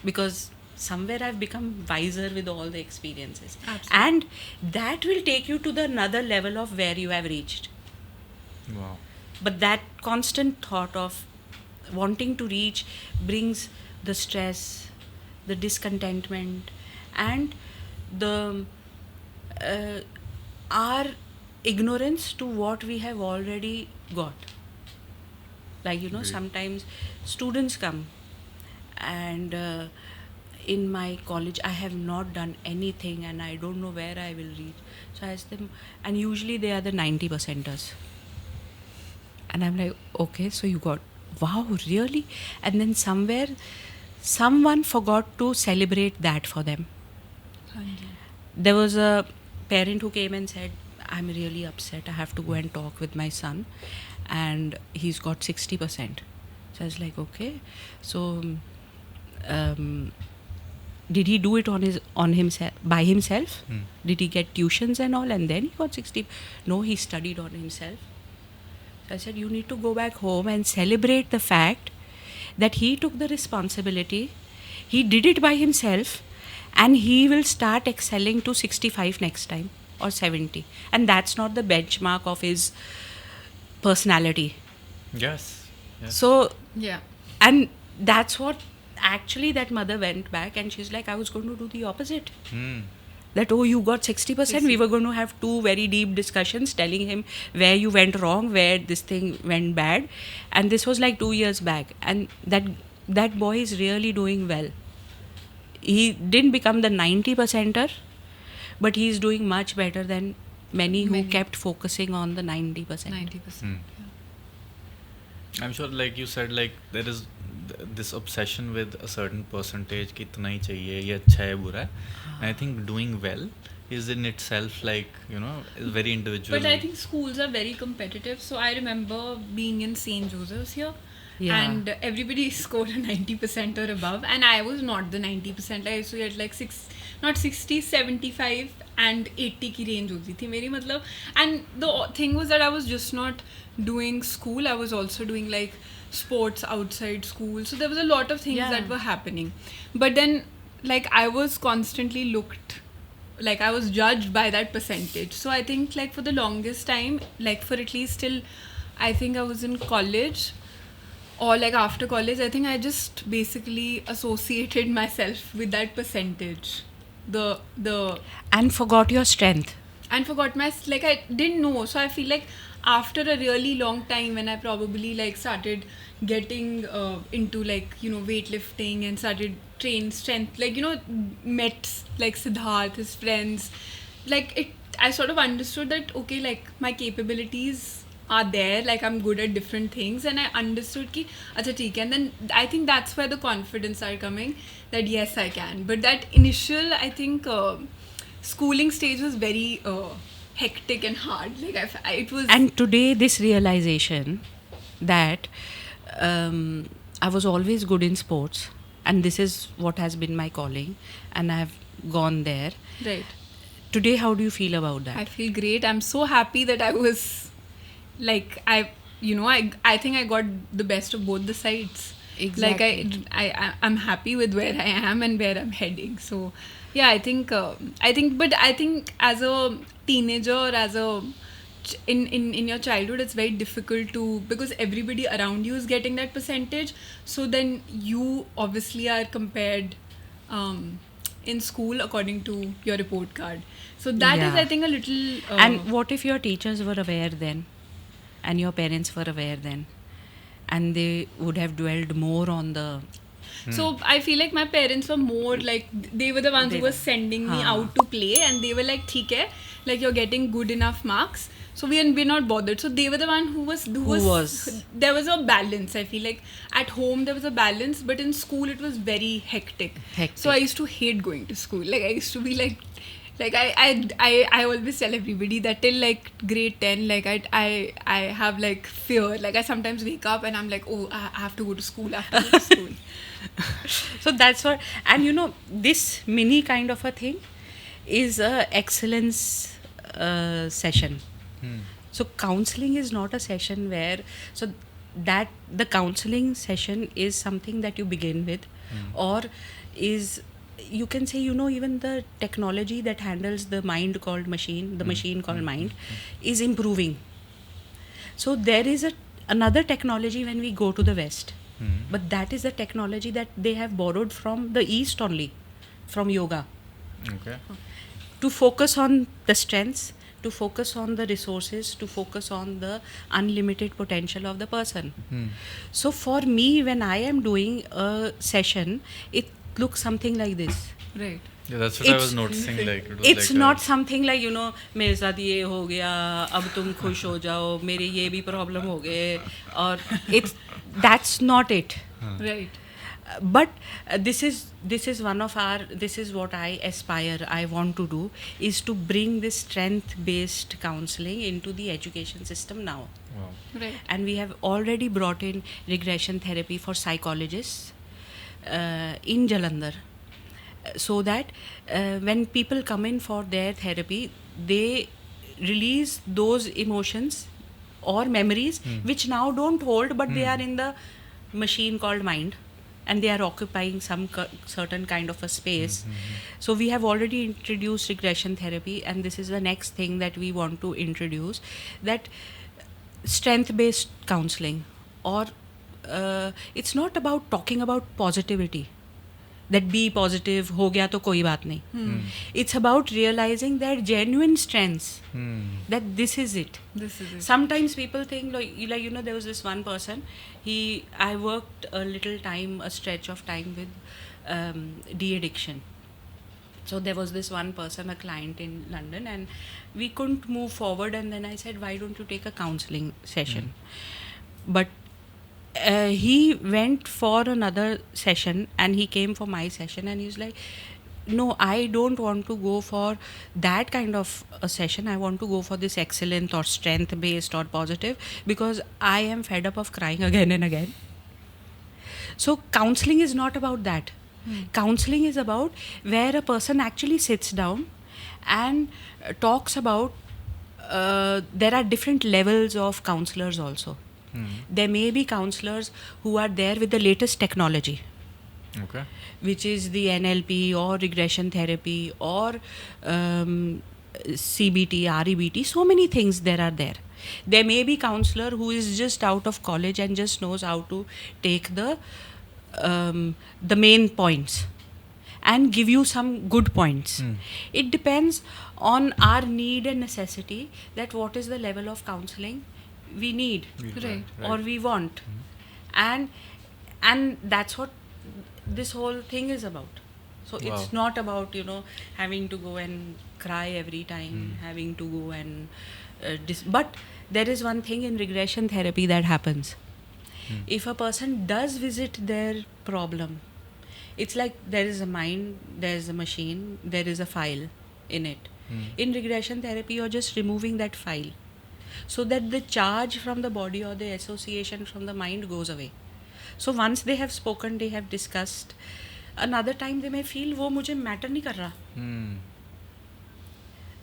because somewhere I've become wiser with all the experiences. Absolutely. And that will take you to the another level of where you have reached. Wow. But that constant thought of wanting to reach brings the stress, the discontentment, and the our ignorance to what we have already got. Like, Great. sometimes students come and in my college I have not done anything and I don't know where I will reach. So I ask them, and usually they are the 90 percenters. And I'm like, okay, so you got, wow, really? And then somewhere, someone forgot to celebrate that for them. There was a parent who came and said, I'm really upset. I have to go and talk with my son. And he's got 60%. So I was like, okay. So did he do it on himself by himself? Did he get tuitions and all, and then he got 60? No, he studied on himself. So I said, you need to go back home and celebrate the fact that he took the responsibility, he did it by himself, and he will start excelling to 65 next time or 70. And that's not the benchmark of his personality. Yes. So, Yeah. and that's what actually that mother went back and she's like, I was going to do the opposite. That, oh, you got 60%. We were going to have 2 very deep discussions telling him where you went wrong, where this thing went bad. And this was like 2 years back. And that boy is really doing well. He didn't become the 90%er, but he's doing much better than many who kept focusing on the 90%. 90%. I'm sure, like you said, like there is this obsession with a certain percentage कि इतना ही चाहिए, ये अच्छा है, बुरा है. And I think doing well is in itself, like, is very individual. But I think schools are very competitive. So I remember being in St. Joseph's here. Yeah. And everybody scored a 90% or above. And I was not the 90%. I used to get like 60, 75 and 80 ki range hoti thi meri, matlab. And the thing was that I was just not doing school. I was also doing like sports outside school. So there was a lot of things that were happening. But then, like, I was constantly looked, like I was judged by that percentage. So I think, like, for the longest time, like for at least till I think I was in college or like after college, I think I just basically associated myself with that percentage. And forgot your strength. And forgot my, like, I didn't know. So I feel like after a really long time, when I probably like started getting into like, weightlifting and started train strength, like, met like Siddhartha, his friends, like I sort of understood that, okay, like my capabilities are there, like I'm good at different things, and I understood ki acha theek hai. And then I think that's where the confidence started coming, that yes, I can. But that initial, I think schooling stage was very hectic and hard. Like it was. And today this realization that I was always good in sports and this is what has been my calling and I've gone there. Right. Today, how do you feel about that? I feel great. I'm so happy that I was, like, I think I got the best of both the sides. Exactly. Like I'm happy with where I am and where I'm heading. So yeah, I think as a teenager or as a in your childhood it's very difficult to, because everybody around you is getting that percentage, so then you obviously are compared in school according to your report card. So that is, Yeah. I think, a little And what if your teachers were aware then, and your parents were aware then, and they would have dwelled more on the so I feel like my parents were more like, they were the ones who were sending me out to play, and they were like, "ठीक है, like you're getting good enough marks, so we're not bothered." So they were the one who was there was a balance. I feel like at home there was a balance, but in school it was very hectic. So I used to hate going to school. Like I used to be like I always tell everybody that till like grade 10, like I have like fear. Like I sometimes wake up and I'm like, oh, I have to go to school. I have to go to school. So that's what, and you know, this mini kind of a thing is a excellence session. So counseling is not a session where, so that the counseling session is something that you begin with, or is, you can say, you know, even the technology that handles the mind called machine, the machine called mind, is improving. So there is another technology when we go to the West. But that is the technology that they have borrowed from the East only, from yoga. Okay. To focus on the strengths, to focus on the resources, to focus on the unlimited potential of the person. So for me, when I am doing a session, it looks something like this. Right. Yeah, that's what I was noticing. Like It's not something like, you know, मेरे साथ ये हो गया, अब तुम खुश हो जाओ, मेरे ये भी problem हो गए, और that's not it. Right. But this is one of our, this is what I aspire, I want to do, is to bring this strength based counseling into the education system now. Wow. Right. And we have already brought in regression therapy for psychologists in Jalandhar, so that when people come in for their therapy, they release those emotions or memories which now don't hold, but they are in the machine called mind, and they are occupying some certain kind of a space. So we have already introduced regression therapy, and this is the next thing that we want to introduce, that strength based counseling, or it's not about talking about positivity, that be positive, ho gaya to koi baat nahi. It's about realizing their genuine strengths, that this is it. This is it. Sometimes people think, like, you know, there was this one person, I worked a little time, a stretch of time with de-addiction. So there was this one person, a client in London, and we couldn't move forward, and then I said, why don't you take a counseling session? But he went for another session, and he came for my session, and he was like, no, I don't want to go for that kind of a session. I want to go for this excellent or strength based or positive, because I am fed up of crying again and again. So counseling is not about that. Counseling is about where a person actually sits down and talks about, there are different levels of counselors also. There may be counselors who are there with the latest technology, Okay. which is the NLP or regression therapy or CBT, REBT, so many things there are there. There may be counselor who is just out of college and just knows how to take the main points and give you some good points. It depends on our need and necessity, that what is the level of counseling we need Right. or we want. And that's what this whole thing is about. So it's not about, you know, having to go and cry every time, having to go and but there is one thing in regression therapy that happens. If a person does visit their problem, it's like there is a mind, there is a machine, there is a file in it. In regression therapy, you're just removing that file, so that the charge from the body or the association from the mind goes away. So once they have spoken, they have discussed, another time they may feel, wo mujhe matter nahi kar raha.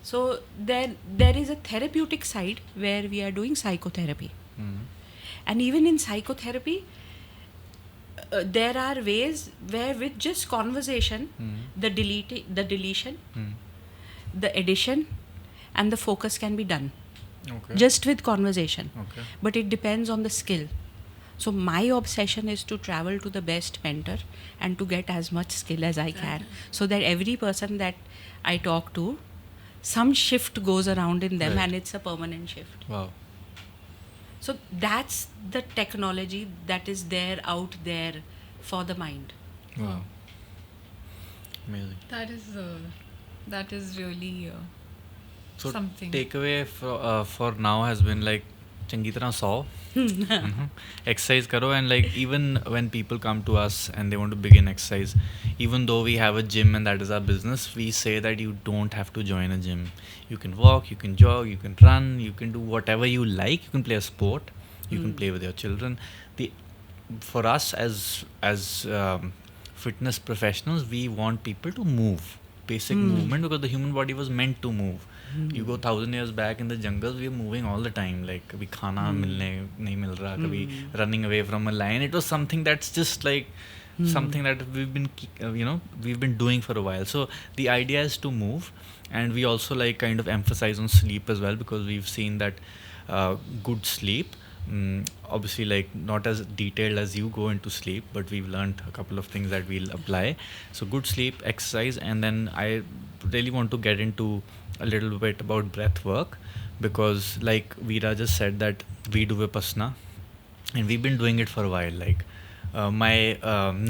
So there is a therapeutic side where we are doing psychotherapy. And even in psychotherapy, there are ways where with just conversation, the deletion, the addition, and the focus can be done. Okay. just with conversation. Okay. But it depends on the skill. So my obsession is to travel to the best mentor and to get as much skill as I can, so that every person that I talk to, some shift goes around in them, Right. and it's a permanent shift. Wow. So that's the technology that is there out there for the mind. Wow. Amazing. That is really So something. takeaway for now has been like चंगी तरह सो exercise karo, and like even when people come to us and they want to begin exercise, even though we have a gym and that is our business, we say that you don't have to join a gym. You can walk, you can jog, you can run, you can do whatever you like. You can play a sport, you can play with your children. For us as fitness professionals, we want people to move, basic movement, because the human body was meant to move. You go 1,000 years back in the jungles, we were moving all the time. Like kabhi khana milne nahi mil raha, kabhi running away from a lion. It was something that's just like something that we've been we've been doing for a while. So the idea is to move, and we also like kind of emphasize on sleep as well, because we've seen that good sleep, obviously like not as detailed as you go into sleep, but we've learned a couple of things that we'll apply. So good sleep, exercise, and then I really want to get into a little bit about breath work, because like Vera just said that we do Vipassana, and we've been doing it for a while. Like my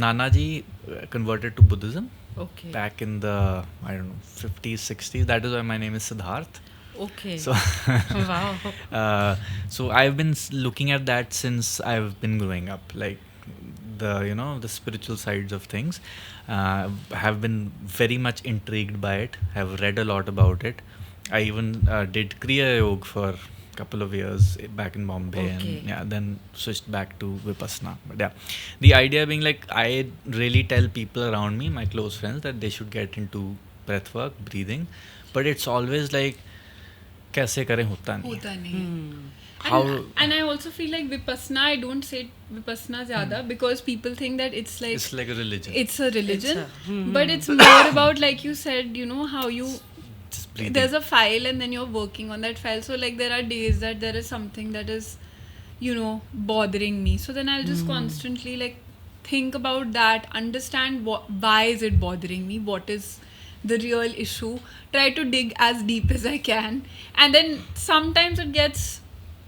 Nana ji converted to Buddhism Okay. back in the 50s 60s. That is why my name is Siddhartha. Okay. So Wow. so I've been looking at that since I've been growing up, like the spiritual sides of things. Have been very much intrigued by it, have read a lot about it. I even did Kriya Yoga for a couple of years back in Bombay. Okay. And yeah, then switched back to Vipassana. But yeah, the idea being like I really tell people around me, my close friends, that they should get into breath work, breathing, but it's always like कैसे करें होता नहीं. How And I also feel like Vipassana, I don't say Vipassana zyada because people think that it's like a religion. It's a religion, It's but it's more about, like you said, how you Just breathing. there's a file and then you're working on that file. So like there are days that there is something that is bothering me. So then I'll just constantly like think about that, understand why is it bothering me, what is the real issue, try to dig as deep as I can, and then sometimes it gets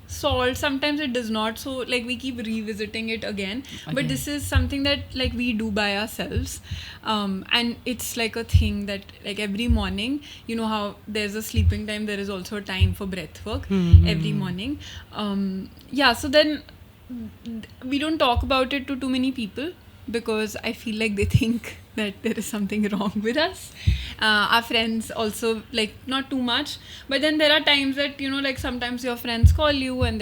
solved, sometimes it does not, so like we keep revisiting it again. But this is something that like we do by ourselves, and it's like a thing that like every morning, how there's a sleeping time, there is also a time for breath work every morning. So then we don't talk about it to too many people because I feel like they think that there is something wrong with us. Our friends also, like, not too much, but then there are times that like sometimes your friends call you and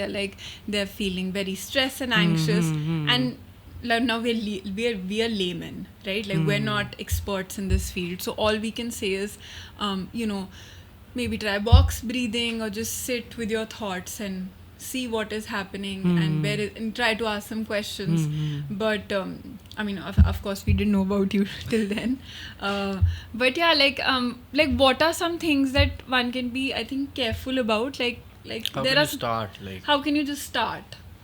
they're feeling very stressed and anxious, and like, now we are laymen, right? Like we're not experts in this field, so all we can say is maybe try box breathing or just sit with your thoughts and see what is happening and try to ask some questions. But I mean, of course we didn't know about you till then, but yeah, like what are some things that one can be, I think, careful about, like how there can are you start, like how can you just start,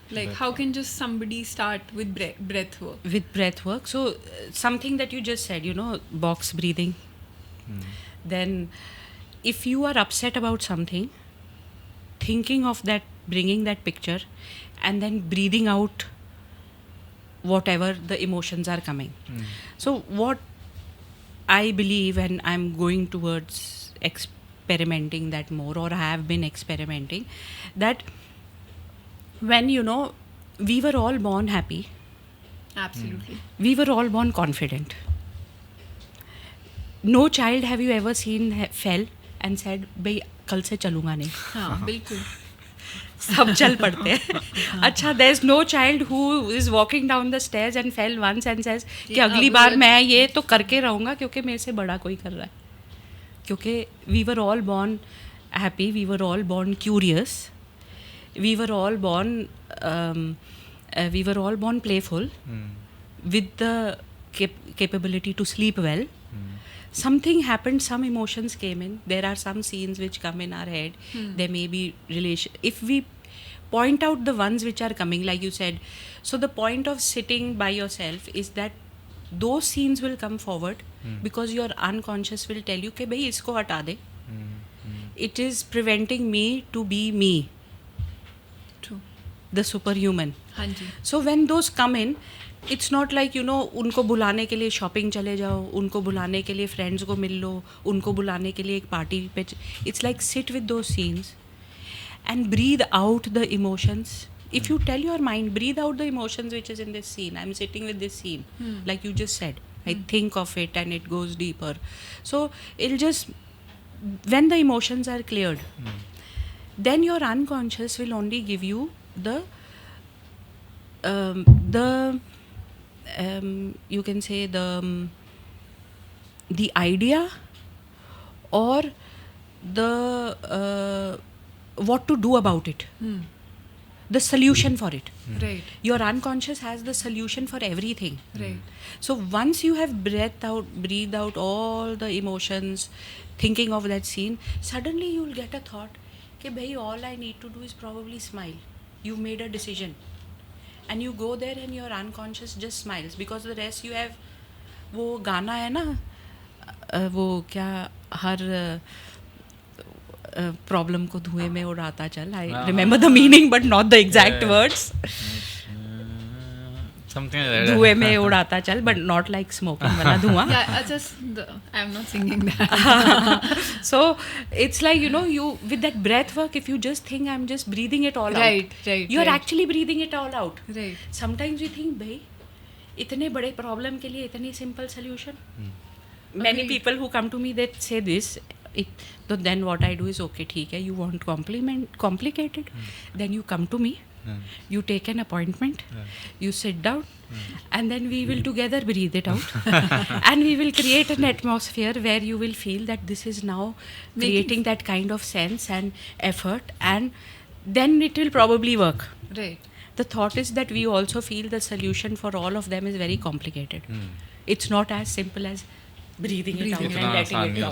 like breath how work. can just somebody start with breath work? With breath work, so something that you just said, box breathing. Then if you are upset about something, thinking of that, bringing that picture, and then breathing out whatever the emotions are coming. So what I believe, and I'm going towards experimenting that more, or I have been experimenting, that when we were all born happy, Absolutely. we were all born confident. No child have you ever seen fell and said, "Bhai, kal se chalunga nahi." हाँ, बिल्कुल. सब चल पड़ते हैं. अच्छा, there is no child who is walking down the stairs and fell once and says कि अगली बार मैं ये तो करके रहूँगा क्योंकि मेरे से बड़ा कोई कर रहा है. क्योंकि we were all born happy, we were all born curious, we were all born playful, with the capability to sleep well. something happened, some emotions came in. There are some scenes which come in our head. There may be relation. If we point out the ones which are coming, like you said, so the point of sitting by yourself is that those scenes will come forward because your unconscious will tell you कि भाई इसको हटा दे. It is preventing me to be me. True. The superhuman. हाँ जी. So when those come in, it's not like, you know, उनको बुलाने के लिए shopping चले जाओ, उनको बुलाने के लिए फ्रेंड्स को मिल लो, उनको बुलाने के लिए एक पार्टी पे. It's like sit with those scenes and breathe out the emotions. If you tell your mind, breathe out the emotions which is in this scene. I'm sitting with this scene, like you just said. I think of it and it goes deeper. So it'll just, when the emotions are cleared, then your unconscious will only give you the you can say the idea or the what to do about it, the solution for it. Right. Your unconscious has the solution for everything. Right. So once you have breathed out all the emotions, thinking of that scene, suddenly you will get a thought कि भाई all I need to do is probably smile. You've made a decision and you go there and your unconscious just smiles because the rest you have. वो गाना है ना, वो क्या हर problem को धुएं में उड़ाता चल. I remember the meaning but not the exact words. Something like that. धुएं में उड़ाता चल, but not like smoking वाला धुआं. Yeah, I'm not singing that. So it's like, you know, you with that breath work, if you just think I'm just breathing it all out, you're actually breathing it all out. Right. Sometimes we think, भाई इतने बड़े problem के लिए इतनी simple solution. Many people who come to me, they say this. So then what I do is, okay, ठीक है, you want complicated, then you come to me. You take an appointment, you sit down, and then we will together breathe it out. And we will create an atmosphere where you will feel that this is now creating that kind of sense and effort, and then it will probably work. Right. The thought is that we also feel the solution for all of them is very complicated. It's not as simple as breathing it out and letting it go.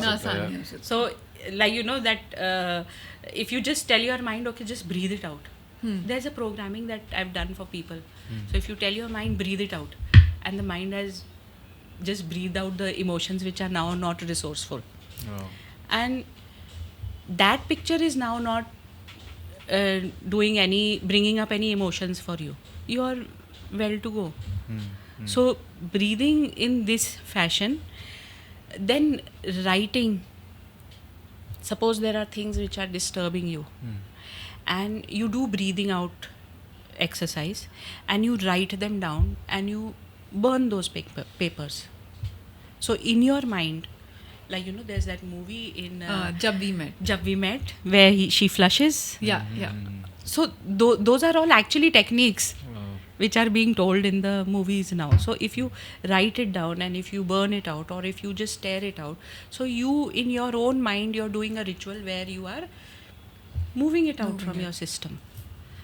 So, like, you know, that if you just tell your mind, okay, just breathe it out. There's a programming that I've done for people. So if you tell your mind, breathe it out, and the mind has just breathed out the emotions which are now not resourceful. And that picture is now not bringing up any emotions for you. You are well to go. So breathing in this fashion, then writing. Suppose there are things which are disturbing you, and you do breathing out exercise, and you write them down, and you burn those papers. So in your mind, like, you know, there's that movie in Jab We Met, where she flushes. Yeah. So those are all actually techniques which are being told in the movies now. So if you write it down and if you burn it out, or if you just stare it out, so you in your own mind, you're doing a ritual where you are moving it out from your system.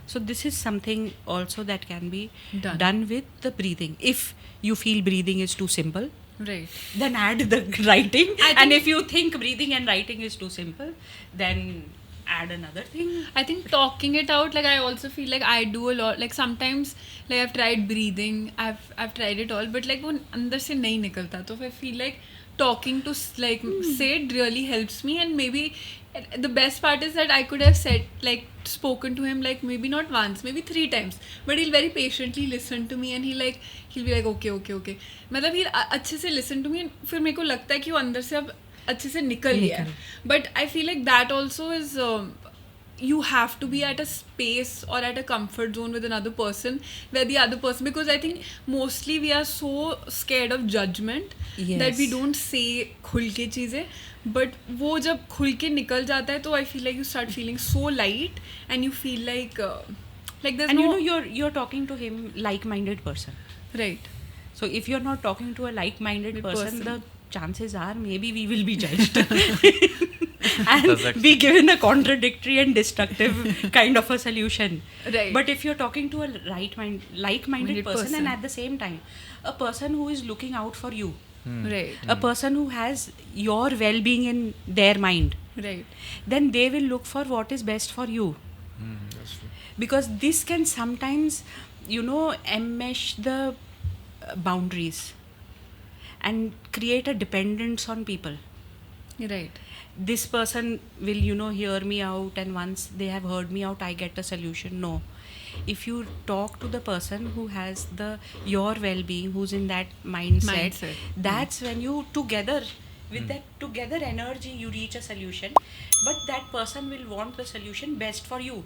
So this is something also that can be done with the breathing. If you feel breathing is too simple, right, then add the writing. And if you think breathing and writing is too simple, then add another thing. I think talking it out, like, I also feel like I do a lot. Like sometimes, like, I've tried breathing, I've tried it all, but like वो अंदर से नहीं निकलता. So I feel like talking to say it really helps me. And maybe the best part is that I could have spoken to him, like, maybe not once, maybe 3 times, but he'll very patiently listen to me, and he'll be like okay. मतलब he'll अच्छे से listen to me, and फिर मेरे को लगता है कि वो अंदर से अब अच्छे से निकल गया. But I feel like that also is you have to be at a space or at a comfort zone with another person, where the other person, because I think mostly we are so scared of judgment that we don't say खुल के चीज़ें. But वो जब खुल के निकल जाता है, तो I feel like you start feeling so light, and you feel like there's and you know, you're talking to him like-minded person, right? So if you're not talking to a like-minded person, the chances are maybe we will be judged and be given a contradictory and destructive kind of a solution. Right. But if you're talking to a like-minded person, and at the same time a person who is looking out for you, Right. a person who has your well-being in their mind, Right. then they will look for what is best for you. That's true. Because this can sometimes, enmesh the boundaries and create a dependence on people. Right. This person will, hear me out, and once they have heard me out, I get a solution. No. If you talk to the person who has your well-being, who's in that mindset. That's when you together, with that together energy, you reach a solution. But that person will want the solution best for you,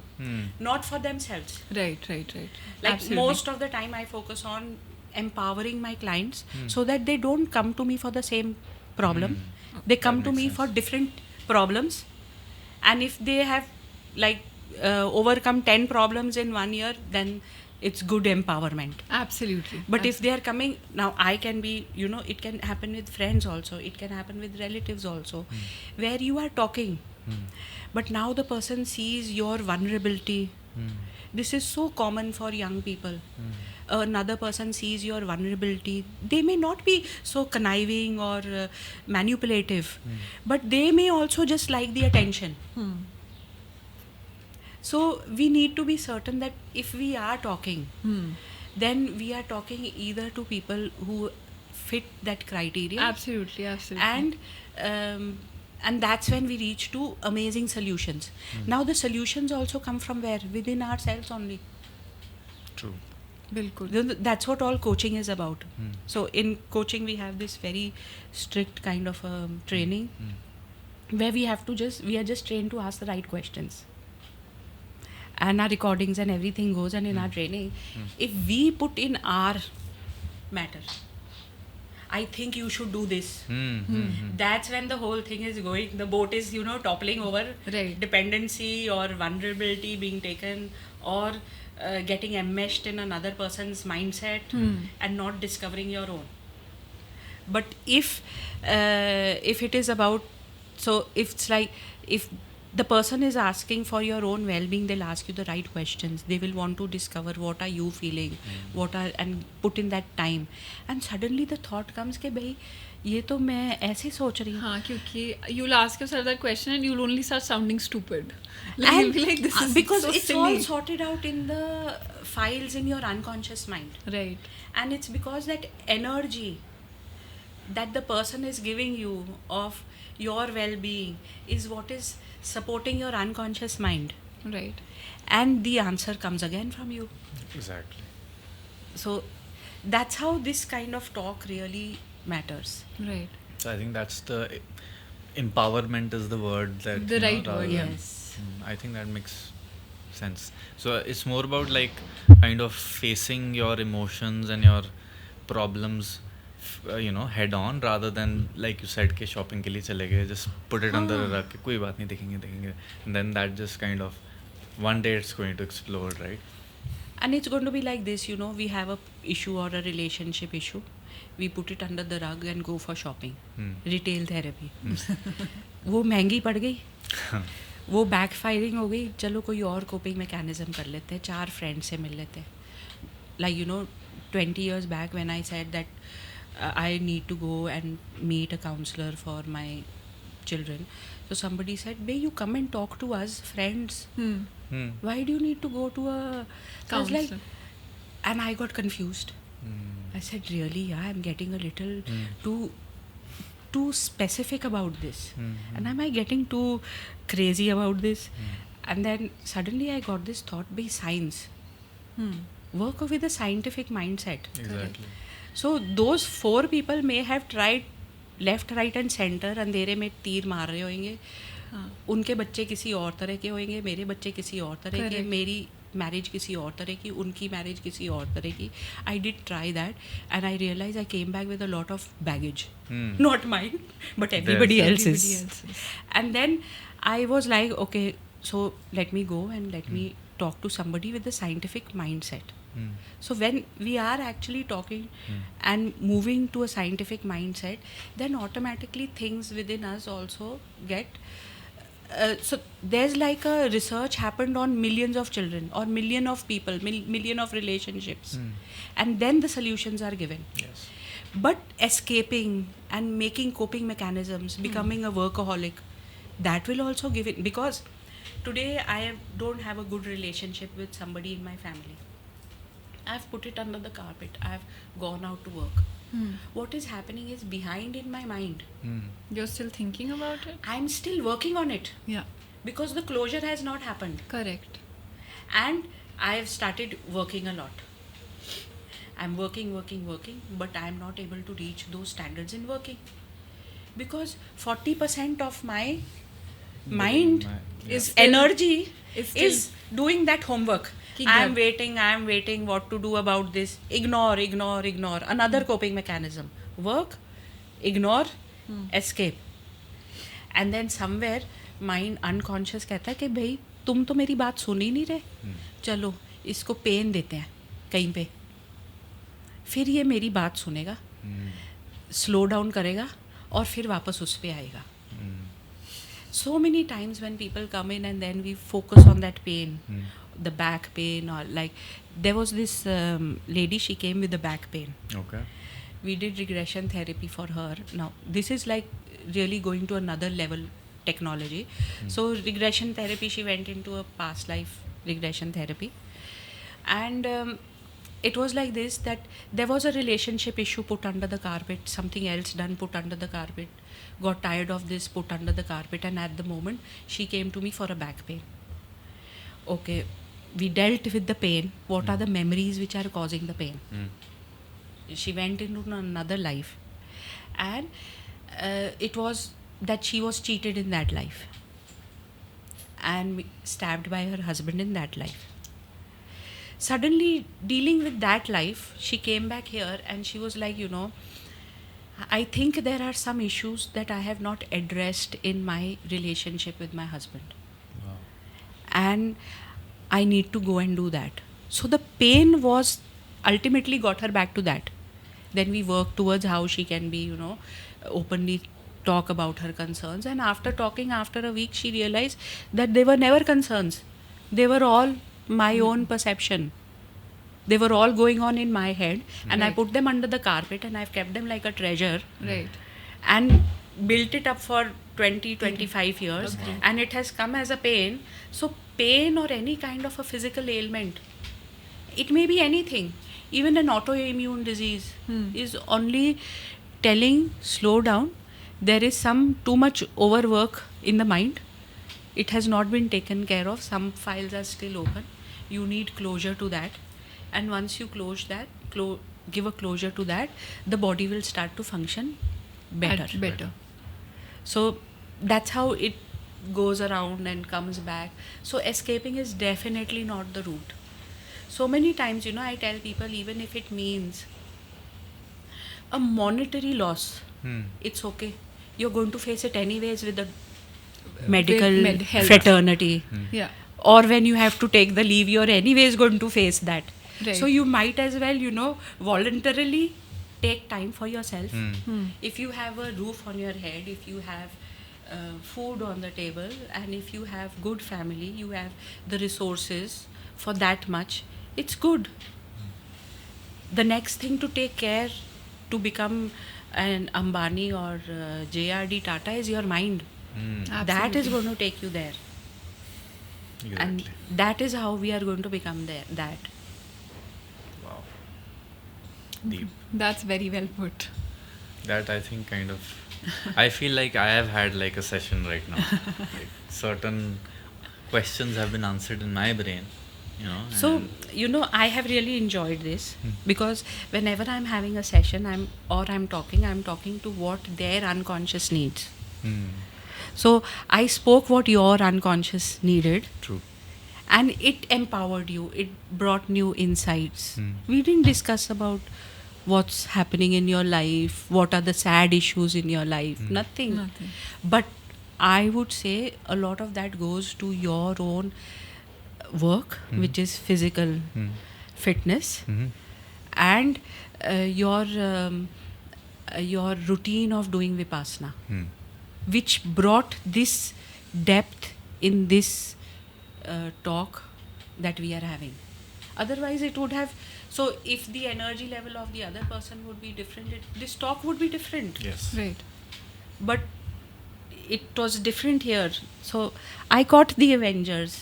not for themselves. Right. Like Absolutely. most of the time I focus on empowering my clients so that they don't come to me for the same problem. They come to me for different problems, and if they have overcome 10 problems in 1 year, then it's good empowerment. Absolutely. But if they are coming now, I can be, it can happen with friends also, it can happen with relatives also, where you are talking, but now the person sees your vulnerability. This is so common for young people. Another person sees your vulnerability. They may not be so conniving or manipulative, but they may also just like the attention. So we need to be certain that if we are talking, then we are talking either to people who fit that criteria. Absolutely. And that's when we reach to amazing solutions. Now the solutions also come from where? Within ourselves only. True. Bilkul. That's what all coaching is about. So in coaching we have this very strict kind of training where we are just trained to ask the right questions. And our recordings and everything goes, and in our training, if we put in our matter, I think you should do this. That's when the whole thing is going, the boat is, toppling over. Right. Dependency or vulnerability being taken, or getting enmeshed in another person's mindset and not discovering your own. But if it is about, so if it's like, if the person is asking for your own well-being, they'll ask you the right questions. They will want to discover what are you feeling, and put in that time. And suddenly the thought comes कि भाई ये तो मैं ऐसे सोच रही हूँ. हाँ, क्योंकि you'll ask yourself that question and you'll only start sounding stupid. And you'll be like, this is because so it's silly. all sorted out in the files in your unconscious mind. Right. And it's because that energy that the person is giving you of your well-being is what is supporting your unconscious mind. Right. And the answer comes again from you. Exactly. So that's how this kind of talk really matters. Right. So I think that's the empowerment is the word that The right rather word, than- Yes. I think that makes sense. So it's more about like kind of facing your emotions and your problems head on, rather than like you said कि shopping के लिए चले गए, just put it under a rug, कोई बात नहीं, देखेंगे, and then that just kind of one day it's going to explode, right? And it's going to be like this, we have a issue or a relationship issue, we put it under the rug and go for shopping. Retail therapy. वो महंगी पड़ गई, वो backfiring हो गई, चलो कोई और कोपिंग मैकेनिज्म कर लेते हैं, 4 फ्रेंड से मिल लेते हैं. Like 20 years back when I said that I need to go and meet a counselor for my children, so somebody said, "Bae, you come and talk to us, friends. Why do you need to go to a Counselor?" And I got confused. I said, really, yeah, I'm getting a little too specific about this. And am I getting too crazy about this? And then suddenly I got this thought, by science. Work with a scientific mindset. Exactly. So those 4 people may have tried left, right and center, अंधेरे में तीर मार रहे होंगे. उनके बच्चे किसी और तरह के होंगे, मेरे बच्चे किसी और तरह के, मेरी मैरिज किसी और तरह की, उनकी मैरिज किसी और तरह की. I did try that and I realized I came back with a lot of baggage. Not mine, but everybody else's. And then I was like, okay, so let me go and let me talk to somebody with a scientific mindset. So when we are actually talking and moving to a scientific mindset, then automatically things within us also get so there's like a research happened on millions of children or million of people, million of relationships, and then the solutions are given. Yes. But escaping and making coping mechanisms, becoming a workaholic, that will also give it. Because today don't have a good relationship with somebody in my family. I've put it under the carpet. I've gone out to work. What is happening is behind in my mind. You're still thinking about it? I'm still working on it Yeah. because the closure has not happened. Correct. And I've started working a lot. I'm working, but I'm not able to reach those standards in working. Because 40% of my mind Is energy is is doing that homework. Keep I'm that. waiting what to do about this. Ignore. Another coping mechanism. Work, ignore, escape. And then somewhere mind unconscious कहता है कि भाई तुम तो मेरी बात सुन ही नहीं रहे, चलो इसको पेन देते हैं कहीं पे, फिर ये मेरी बात सुनेगा, स्लो डाउन करेगा और फिर वापस उस पे आएगा. So many times when people come in and then we focus on that pain, the back pain, or like there was this lady, she came with the back pain. Okay. We did regression therapy for her. Now this is like really going to another level technology. So regression therapy, she went into a past life regression therapy, and it was like this, that there was a relationship issue put under the carpet, something else done put under the carpet, got tired of this, put under the carpet, and at the moment she came to me for a back pain. Okay, we dealt with the pain. What are the memories which are causing the pain? She went into another life, and it was that she was cheated in that life and stabbed by her husband in that life. Suddenly dealing with that life, she came back here and she was like, I think there are some issues that I have not addressed in my relationship with my husband. Wow. And I need to go and do that. So the pain was ultimately got her back to that. Then we worked towards how she can be, openly talk about her concerns. And after talking, after a week, she realized that they were never concerns. They were all my own perception. They were all going on in my head, and I put them under the carpet and I've kept them like a treasure. Right. And built it up for 20-25 years, and it has come as a pain. So pain or any kind of a physical ailment, it may be anything, even an autoimmune disease, is only telling, slow down, there is some too much overwork in the mind, it has not been taken care of, some files are still open, you need closure to that, and once you close that, give a closure to that, the body will start to function better. So that's how it goes around and comes back. So escaping is definitely not the route. So many times, I tell people, even if it means a monetary loss, it's okay. You're going to face it anyways with the medical health fraternity. Yeah. Or when you have to take the leave, you're anyways going to face that. Right. So you might as well, voluntarily take time for yourself. If you have a roof on your head, if you have food on the table, and if you have good family, you have the resources for that much, it's good. The next thing to take care to become an Ambani or JRD Tata is your mind. That is going to take you there. Exactly. And that is how we are going to become that. Wow. Deep. That's very well put. That I think kind of, I feel like I have had like a session right now. Like certain questions have been answered in my brain, So, I have really enjoyed this because whenever I'm having a session, I'm talking to what their unconscious needs. So I spoke what your unconscious needed. True. And it empowered you. It brought new insights. We didn't discuss about what's happening in your life, what are the sad issues in your life, nothing. But I would say a lot of that goes to your own work, which is physical fitness, and your routine of doing Vipassana, which brought this depth in this talk that we are having. Otherwise, it would have So if the energy level of the other person would be different, this talk would be different. Yes. Right. But it was different here. So I got the Avengers.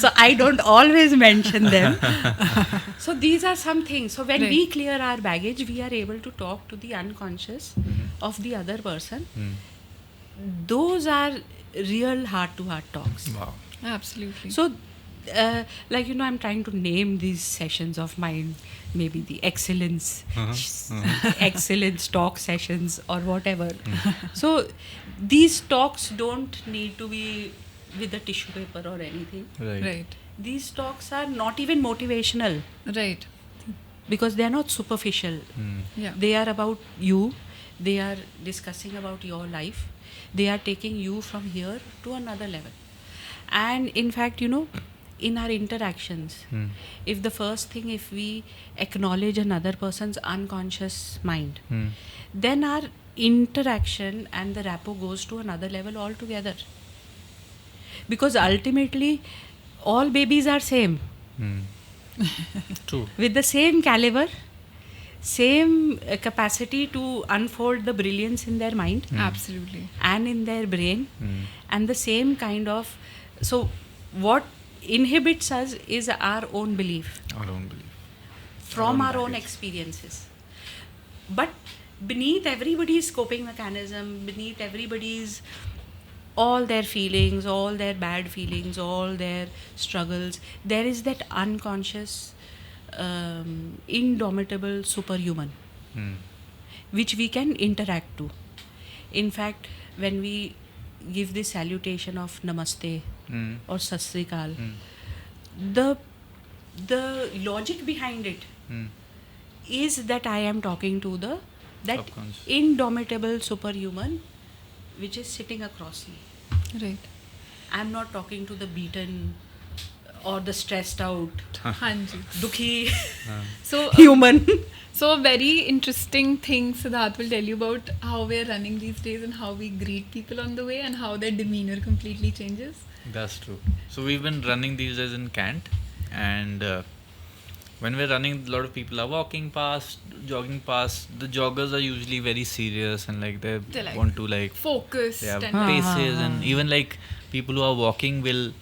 So I don't always mention them. So these are some things. So when Right. we clear our baggage, we are able to talk to the unconscious of the other person. Those are real heart-to-heart talks. Wow. Absolutely. So, like, I'm trying to name these sessions of mine, maybe the excellence talk sessions or whatever. So, these talks don't need to be with a tissue paper or anything. Right. These talks are not even motivational Right. because they are not superficial. Yeah. They are about you. They are discussing about your life. They are taking you from here to another level. And in fact, in our interactions, if the first thing, if we acknowledge another person's unconscious mind, then our interaction and the rapport goes to another level altogether. Because ultimately, all babies are same. True. With the same caliber, same capacity to unfold the brilliance in their mind Absolutely. and in their brain, and the same kind of. So what inhibits us is our own belief Our own belief. from our own baggage. experiences. But beneath everybody's coping mechanism, beneath everybody's all their feelings, all their bad feelings, all their struggles, there is that unconscious, indomitable superhuman which we can interact to. In fact, when we give the salutation of namaste or sat sri akal, the logic behind it is that I am talking to that Subconscious. indomitable superhuman which is sitting across me. Right. I'm not talking to the beaten or the stressed out, Hanji. dukhi So human. So a very interesting thing Siddharth will tell you about how we're running these days and how we greet people on the way and how their demeanor completely changes. That's true. So we've been running these days in Kant, and when we're running, a lot of people are walking past, jogging past. The joggers are usually very serious and They're like want to like focused and paces, and even like people who are walking will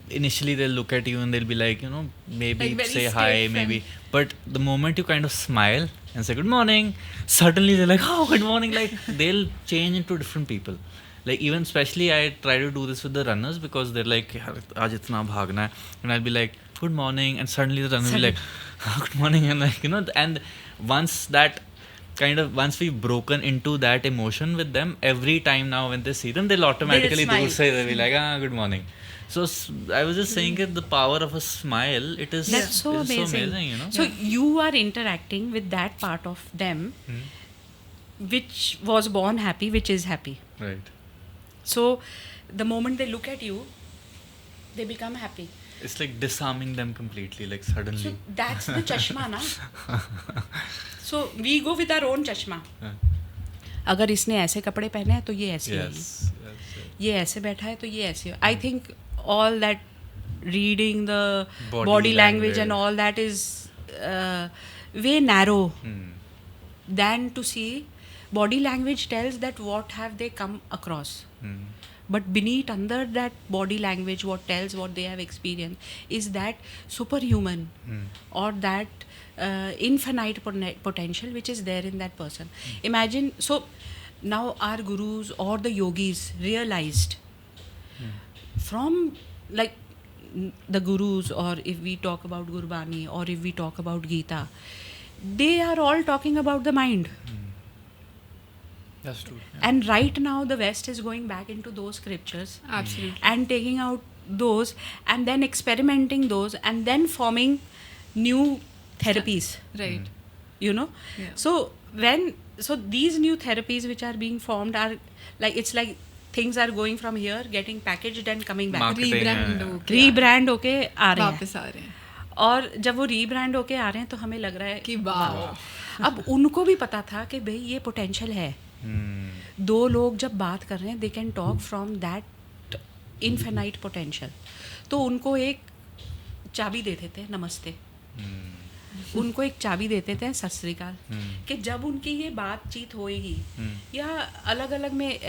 initially they'll look at you and they'll be like, maybe Like very say hi, stiff maybe. But the moment you kind of smile and say good morning, suddenly they're like, oh, good morning. Like they'll change into different people. Like even especially I try to do this with the runners because they're like, aaj itna bhagna hai. And I'll be like, good morning, and suddenly the runner will be like, good morning, and like, and once we've broken into that emotion with them, every time now when they see them, they'll automatically smile. they'll be like, good morning. So I was just saying that the power of a smile, That's so it is amazing. So you are interacting with that part of them which was born happy, which is happy. Right. So the moment they look at you, they become happy. It's like disarming them completely, like suddenly. So that's the chashma, na? So we go with our own chashma. अगर इसने ऐसे कपड़े पहने हैं तो ये ऐसे Yes. ये ऐसे बैठा है तो ये ऐसे. I think all that reading the Body language language. and all that is way narrow than to see. Body language tells that what have they come across. But beneath, under that body language, what tells what they have experienced is that superhuman or that infinite potential which is there in that person. Imagine, so now our gurus or the yogis realized from like the gurus, or if we talk about Gurbani or if we talk about Gita, they are all talking about the mind. That's true. And right now the West is going back into those scriptures Absolutely. and taking out those and then experimenting those and then forming new therapies. Right. Yeah. So these new therapies which are being formed are like, it's like things are going from here, getting packaged and coming back. Marketing, rebrand होके आ रहे हैं. वापस आ रहे हैं. और जब वो rebrand होके आ रहे हैं तो हमें लग रहा है कि वाह. अब उनको भी पता था कि भाई ये पोटेंशियल है. दो लोग जब बात कर रहे हैं, they can talk from that infinite potential. तो उनको एक चाबी देते थे नमस्ते, उनको एक चाबी देते थे सत श्री अकाल, कि जब उनकी ये बातचीत होएगी या अलग अलग में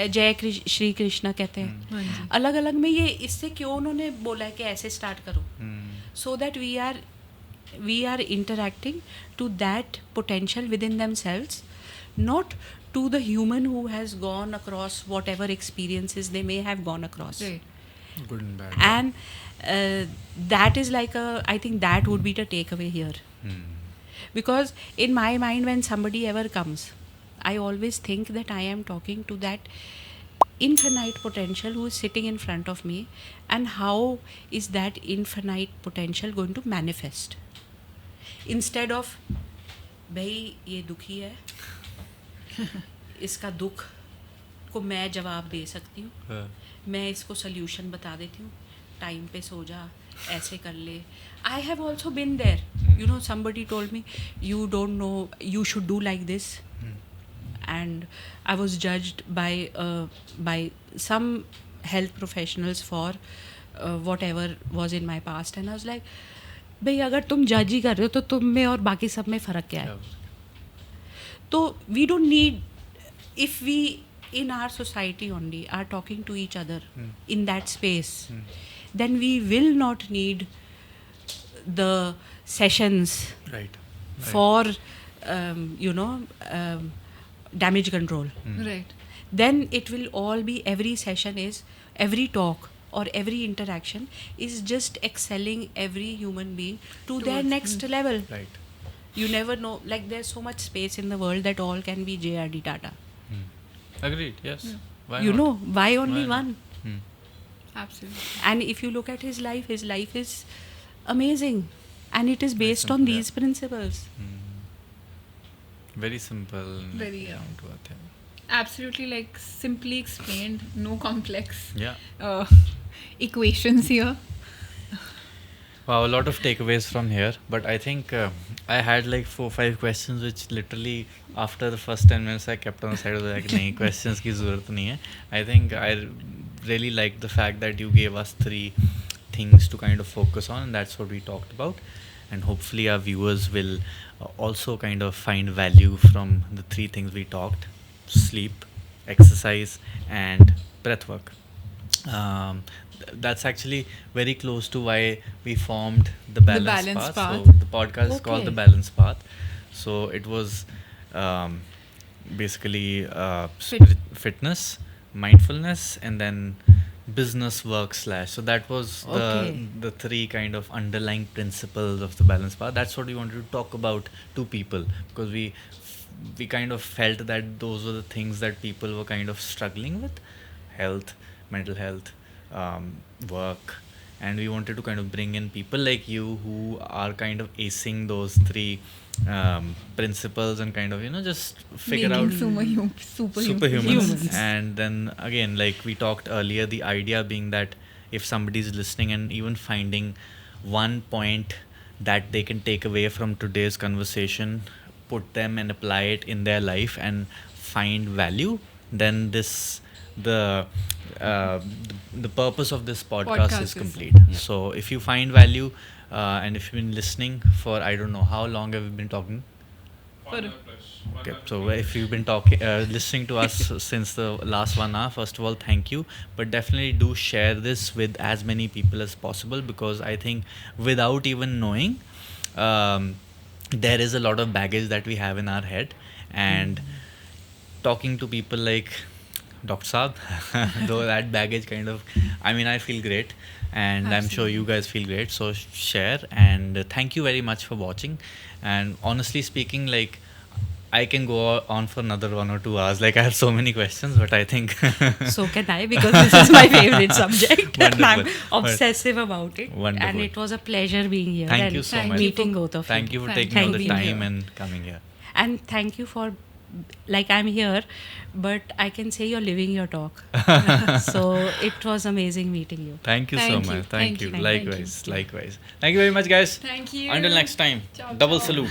श्री कृष्ण कहते हैं, अलग अलग में ये इससे क्यों उन्होंने बोला है कि ऐसे स्टार्ट करो, so that we are interacting to that potential within themselves, not to the human who has gone across whatever experiences they may have gone across. Right. Good and bad. And that is like I think that would be the takeaway here. Because in my mind, when somebody ever comes, I always think that I am talking to that infinite potential who is sitting in front of me, and how is that infinite potential going to manifest, instead of भाई ये दुखी है, इसका दुख को मैं जवाब दे सकती हूँ, मैं इसको सल्यूशन बता देती हूँ, टाइम पे सो जा, ऐसे कर ले. I have also been there. You know, somebody told me, you don't know, you should do like this. And I was judged by some health professionals for whatever was in my past. And I was like, भाई अगर तुम जज ही कर रहे हो तो तुम में और बाकी सब में फ़र्क क्या है? तो we don't need, if we in our society only are talking to each other in that space, then we will not need the sessions for damage control. Right. Then it will all be, every session is, every talk or every interaction is just excelling every human being to their next level. Right. You never know, like there's so much space in the world that all can be JRD Tata. Agreed, yes. Why You not? know, why only Why not? one? Absolutely. And if you look at his life is amazing, and it is based on simple, these principles. Very simple. Very, down to earth, Absolutely, like simply explained, no complex yeah. equations here. Wow, a lot of takeaways from here, but I think I had like 4-5 questions which literally after the first 10 minutes I kept on the side of the like, nahi, questions ki zarurat nahi hai. I think I really liked the fact that you gave us 3 things to kind of focus on, and that's what we talked about. And hopefully our viewers will also kind of find value from the 3 things we talked: sleep, exercise, and breath work. That's actually very close to why we formed the Balance Path. So the podcast is called The Balance Path. So it was basically fitness, mindfulness, and then business work / so that was the 3 kind of underlying principles of the Balance Path. That's what we wanted to talk about to people, because we kind of felt that those were the things that people were kind of struggling with: health, mental health, work. And we wanted to kind of bring in people like you who are kind of acing those 3 principles and kind of, just figure out superhumans. And then again, like we talked earlier, the idea being that if somebody is listening and even finding one point that they can take away from today's conversation, put them and apply it in their life and find value, then the purpose of this podcast is complete. So if you find value, and if you've been listening for, I don't know, how long have we been talking? Okay, so if you've been listening to us since the last 1 hour, first of all, thank you. But definitely do share this with as many people as possible, because I think without even knowing, there is a lot of baggage that we have in our head. And talking to people like Dr. Saab, though that baggage kind of, I feel great, and absolutely. I'm sure you guys feel great. So share, and thank you very much for watching. And honestly speaking, like, I can go on for another 1 or 2 hours. Like, I have so many questions, but I think so can I, because this is my favorite subject. Wonderful. I'm obsessive about it. Wonderful. And it was a pleasure being here. Thank you so much. Meeting both of you. Thank you for taking all the time and coming here. And thank you for, like, I'm here, but I can say you're living your talk. So it was amazing meeting you. Thank you so much. Thank you. Likewise. Thank you very much, guys. Thank you. Until next time. Ciao, Double ciao. salute.